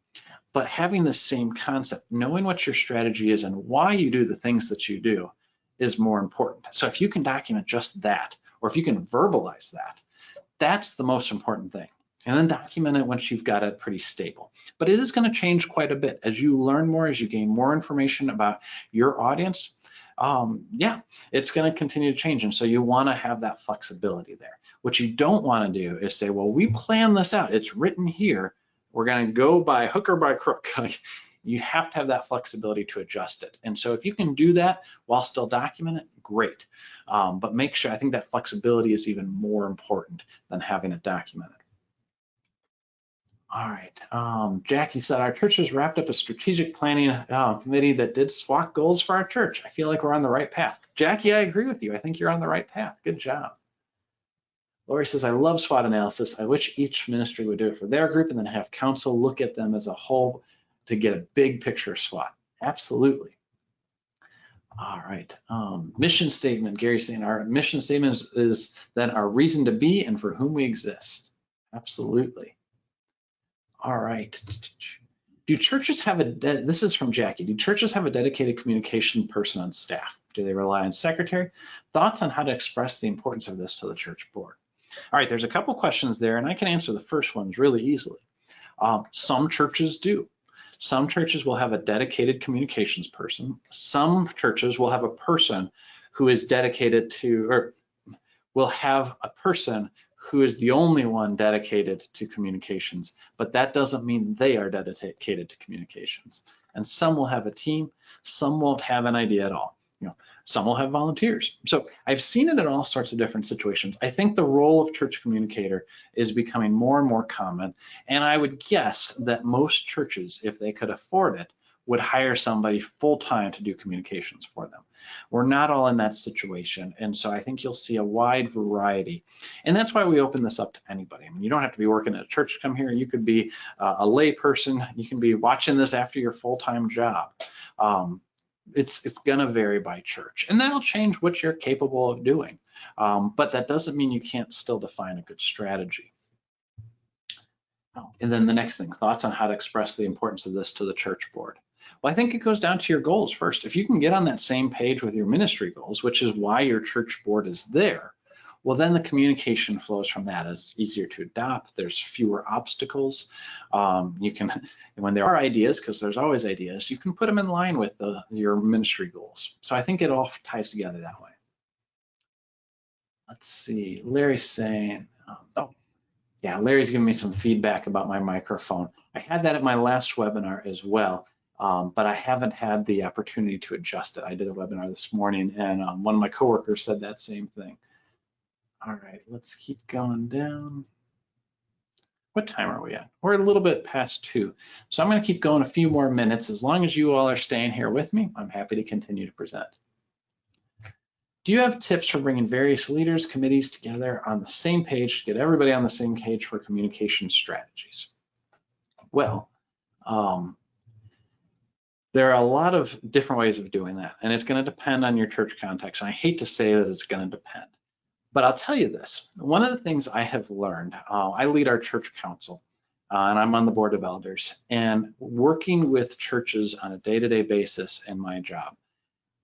but having the same concept, knowing what your strategy is and why you do the things that you do, is more important. So if you can document just that, or if you can verbalize that, that's the most important thing. And then document it once you've got it pretty stable. But it is going to change quite a bit as you learn more, as you gain more information about your audience. Yeah, it's going to continue to change. And so you want to have that flexibility there. What you don't want to do is say, well, we planned this out. It's written here. We're going to go by hook or by crook. You have to have that flexibility to adjust it. And so if you can do that while still document it, great. But make sure, I think that flexibility is even more important than having it documented. All right, Jackie said, our church has wrapped up a strategic planning committee that did SWOT goals for our church. I feel like we're on the right path. Jackie, I agree with you. I think you're on the right path. Good job. Lori says, I love SWOT analysis. I wish each ministry would do it for their group and then have council look at them as a whole to get a big picture SWOT. Absolutely. All right, mission statement. Gary's saying our mission statement is then our reason to be and for whom we exist. Absolutely. All right. Do churches have this is from Jackie. Do churches have a dedicated communication person on staff? Do they rely on secretary? Thoughts on how to express the importance of this to the church board? All right, there's a couple questions there, and I can answer the first ones really easily. Some churches do. Some churches will have a dedicated communications person. Some churches will have a person who is dedicated to, or will have a person who is the only one dedicated to communications, but that doesn't mean they are dedicated to communications. And some will have a team, some won't have an idea at all. Some will have volunteers. So I've seen it in all sorts of different situations. I think the role of church communicator is becoming more and more common. And I would guess that most churches, if they could afford it, would hire somebody full-time to do communications for them. We're not all in that situation. And so I think you'll see a wide variety. And that's why we open this up to anybody. I mean, you don't have to be working at a church to come here. You could be a lay person. You can be watching this after your full-time job. It's gonna vary by church, and that'll change what you're capable of doing. But that doesn't mean you can't still define a good strategy. And then the next thing, thoughts on how to express the importance of this to the church board. Well, I think it goes down to your goals first. If you can get on that same page with your ministry goals, which is why your church board is there, well, then the communication flows from that. It's easier to adopt. There's fewer obstacles. You can, when there are ideas, because there's always ideas, you can put them in line with your ministry goals. So I think it all ties together that way. Let's see, Larry's saying, oh, yeah, Larry's giving me some feedback about my microphone. I had that at my last webinar as well, but I haven't had the opportunity to adjust it. I did a webinar this morning, and one of my coworkers said that same thing. All right, let's keep going down. What time are we at? We're a little bit past 2. So I'm going to keep going a few more minutes. As long as you all are staying here with me, I'm happy to continue to present. Do you have tips for bringing various leaders, committees together on the same page to get everybody on the same page for communication strategies? Well, there are a lot of different ways of doing that, and it's going to depend on your church context. And I hate to say that it's going to depend. But I'll tell you this, one of the things I have learned, I lead our church council, and I'm on the board of elders, and working with churches on a day-to-day basis in my job,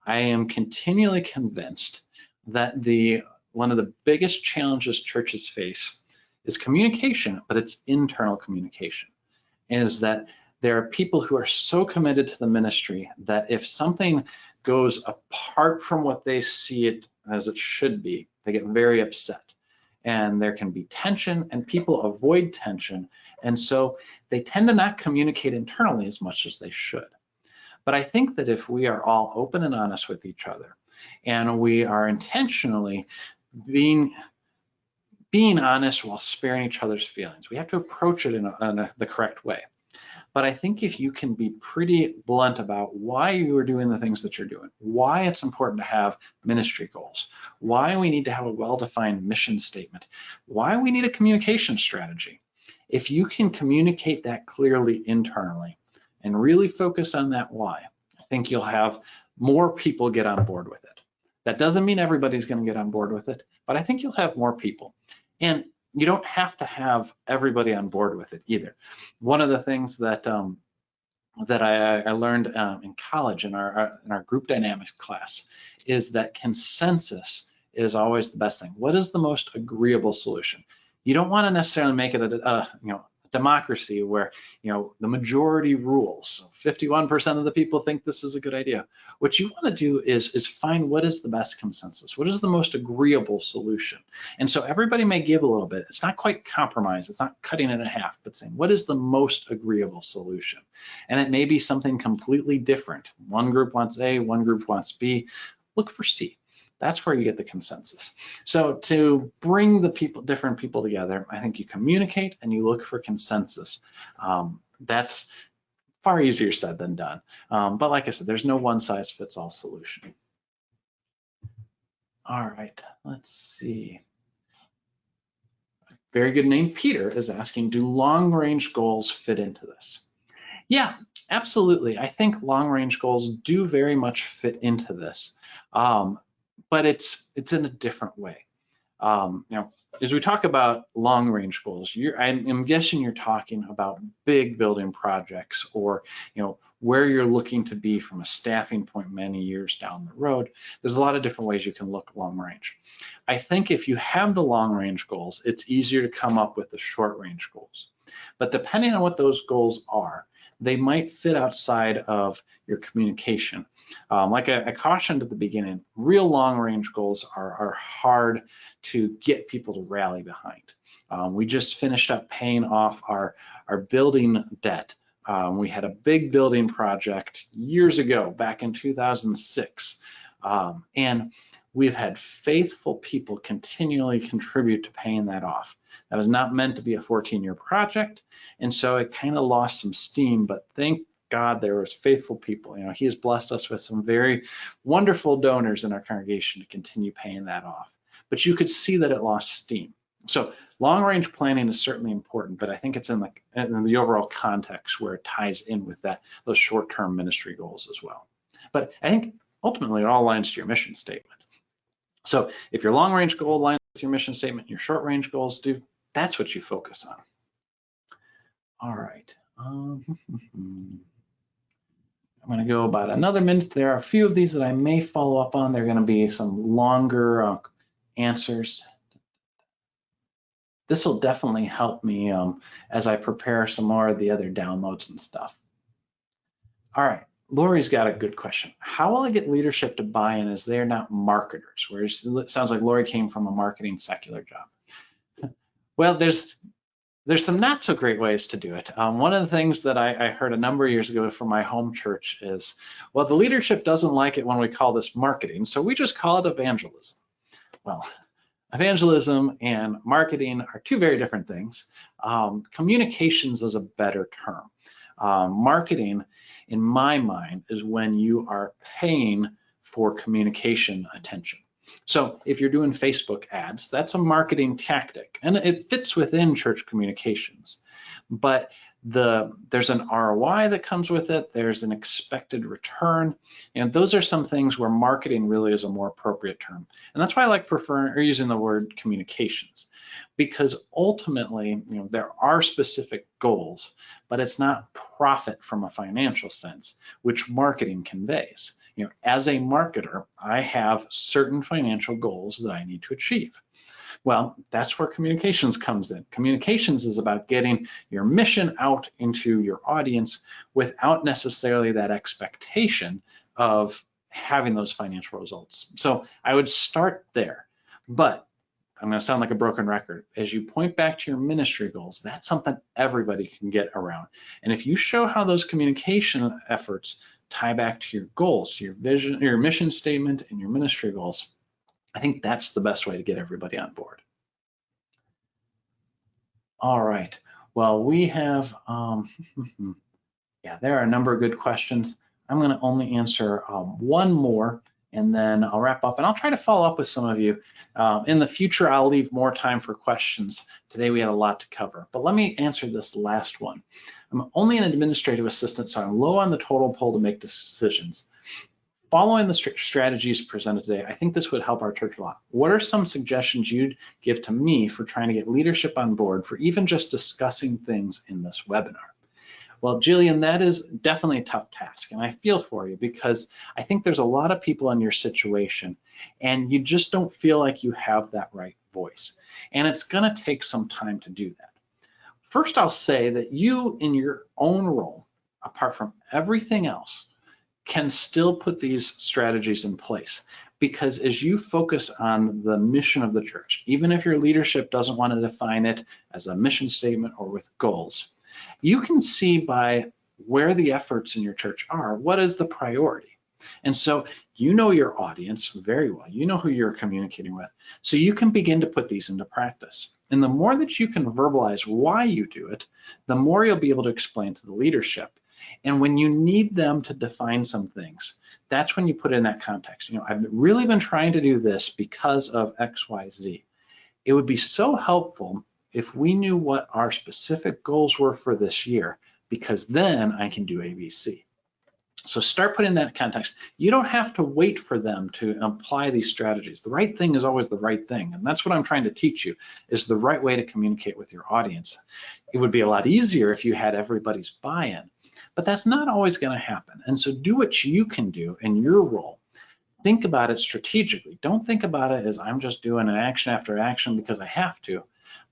I am continually convinced that one of the biggest challenges churches face is communication, but it's internal communication, and is that there are people who are so committed to the ministry that if something goes apart from what they see it as it should be, they get very upset, and there can be tension, and people avoid tension, and so they tend to not communicate internally as much as they should. But I think that if we are all open and honest with each other, and we are intentionally being honest while sparing each other's feelings, we have to approach it in the correct way. But I think if you can be pretty blunt about why you are doing the things that you're doing, why it's important to have ministry goals, why we need to have a well-defined mission statement, why we need a communication strategy, if you can communicate that clearly internally and really focus on that why, I think you'll have more people get on board with it. That doesn't mean everybody's going to get on board with it, but I think you'll have more people. And you don't have to have everybody on board with it either. One of the things that I learned in college in our group dynamics class is that consensus is always the best thing. What is the most agreeable solution? You don't want to necessarily make it a democracy where the majority rules. 51% of the people think this is a good idea. What you want to do is find what is the best consensus. What is the most agreeable solution? And so everybody may give a little bit. It's not quite compromise. It's not cutting it in half, but saying what is the most agreeable solution? And it may be something completely different. One group wants A, one group wants B. Look for C. That's where you get the consensus. So to bring the different people together, I think you communicate and you look for consensus. That's far easier said than done. But like I said, there's no one size fits all solution. All right, let's see. Very good name, Peter, is asking, do long range goals fit into this? Yeah, absolutely. I think long range goals do very much fit into this. But it's in a different way. As we talk about long-range goals, I'm guessing you're talking about big building projects, or where you're looking to be from a staffing point many years down the road. There's a lot of different ways you can look long-range. I think if you have the long-range goals, it's easier to come up with the short-range goals. But depending on what those goals are, they might fit outside of your communication. Like I cautioned at the beginning, real long-range goals are hard to get people to rally behind. We just finished up paying off our building debt. We had a big building project years ago, back in 2006, and we've had faithful people continually contribute to paying that off. That was not meant to be a 14-year project, and so it kind of lost some steam, but thank God there was faithful people. He has blessed us with some very wonderful donors in our congregation to continue paying that off. But you could see that it lost steam. So long-range planning is certainly important, but I think it's in the overall context where it ties in with those short-term ministry goals as well. But I think ultimately it all aligns to your mission statement. So if your long-range goal aligns with your mission statement, your short-range goals do, that's what you focus on. All right. I'm going to go about another minute. There are a few of these that I may follow up on. They're going to be some longer answers. This will definitely help me as I prepare some more of the other downloads and stuff. All right, Lori's got a good question. How will I get leadership to buy in as they're not marketers? Whereas it sounds like Lori came from a marketing secular job. Well, there's some not so great ways to do it. One of the things that I heard a number of years ago from my home church is, well, the leadership doesn't like it when we call this marketing, so we just call it evangelism. Well, evangelism and marketing are two very different things. Communications is a better term. Marketing, in my mind, is when you are paying for communication attention. So if you're doing Facebook ads, that's a marketing tactic, and it fits within church communications. But there's an ROI that comes with it. There's an expected return, and those are some things where marketing really is a more appropriate term. And that's why I like using the word communications, because ultimately, there are specific goals, but it's not profit from a financial sense, which marketing conveys. As a marketer, I have certain financial goals that I need to achieve. Well, that's where communications comes in. Communications is about getting your mission out into your audience without necessarily that expectation of having those financial results. So I would start there, but I'm going to sound like a broken record. As you point back to your ministry goals, that's something everybody can get around. And if you show how those communication efforts tie back to your goals, to your vision, your mission statement, and your ministry goals, I think that's the best way to get everybody on board. All right. Well, we have, yeah, there are a number of good questions. I'm going to only answer one more, and then I'll wrap up, and I'll try to follow up with some of you. In the future, I'll leave more time for questions. Today we had a lot to cover, but let me answer this last one. I'm only an administrative assistant, so I'm low on the total pole to make decisions. Following the strategies presented today, I think this would help our church a lot. What are some suggestions you'd give to me for trying to get leadership on board for even just discussing things in this webinar? Well, Jillian, that is definitely a tough task, and I feel for you because I think there's a lot of people in your situation and you just don't feel like you have that right voice. And it's going to take some time to do that. First, I'll say that you in your own role, apart from everything else, can still put these strategies in place, because as you focus on the mission of the church, even if your leadership doesn't want to define it as a mission statement or with goals, you can see by where the efforts in your church are, what is the priority. And so you know your audience very well. You know who you're communicating with. So you can begin to put these into practice. And the more that you can verbalize why you do it, the more you'll be able to explain to the leadership. And when you need them to define some things, that's when you put in that context. You know, I've really been trying to do this because of X, Y, Z. It would be so helpful if we knew what our specific goals were for this year, because then I can do ABC. So start putting that context. You don't have to wait for them to apply these strategies. The right thing is always the right thing. And that's what I'm trying to teach you, is the right way to communicate with your audience. It would be a lot easier if you had everybody's buy-in, but that's not always going to happen. And so do what you can do in your role. Think about it strategically. Don't think about it as I'm just doing an action after action because I have to,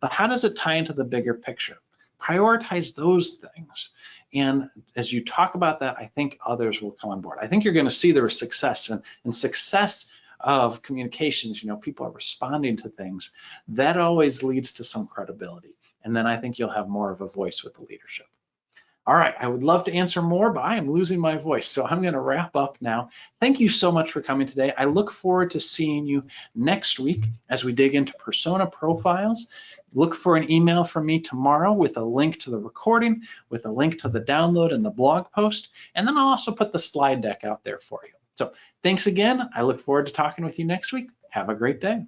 but how does it tie into the bigger picture? Prioritize those things. And as you talk about that, I think others will come on board. I think you're going to see the success and success of communications. You know, people are responding to things. That always leads to some credibility. And then I think you'll have more of a voice with the leadership. All right, I would love to answer more, but I am losing my voice, so I'm going to wrap up now. Thank you so much for coming today. I look forward to seeing you next week as we dig into persona profiles. Look for an email from me tomorrow with a link to the recording, with a link to the download and the blog post, and then I'll also put the slide deck out there for you. So thanks again. I look forward to talking with you next week. Have a great day.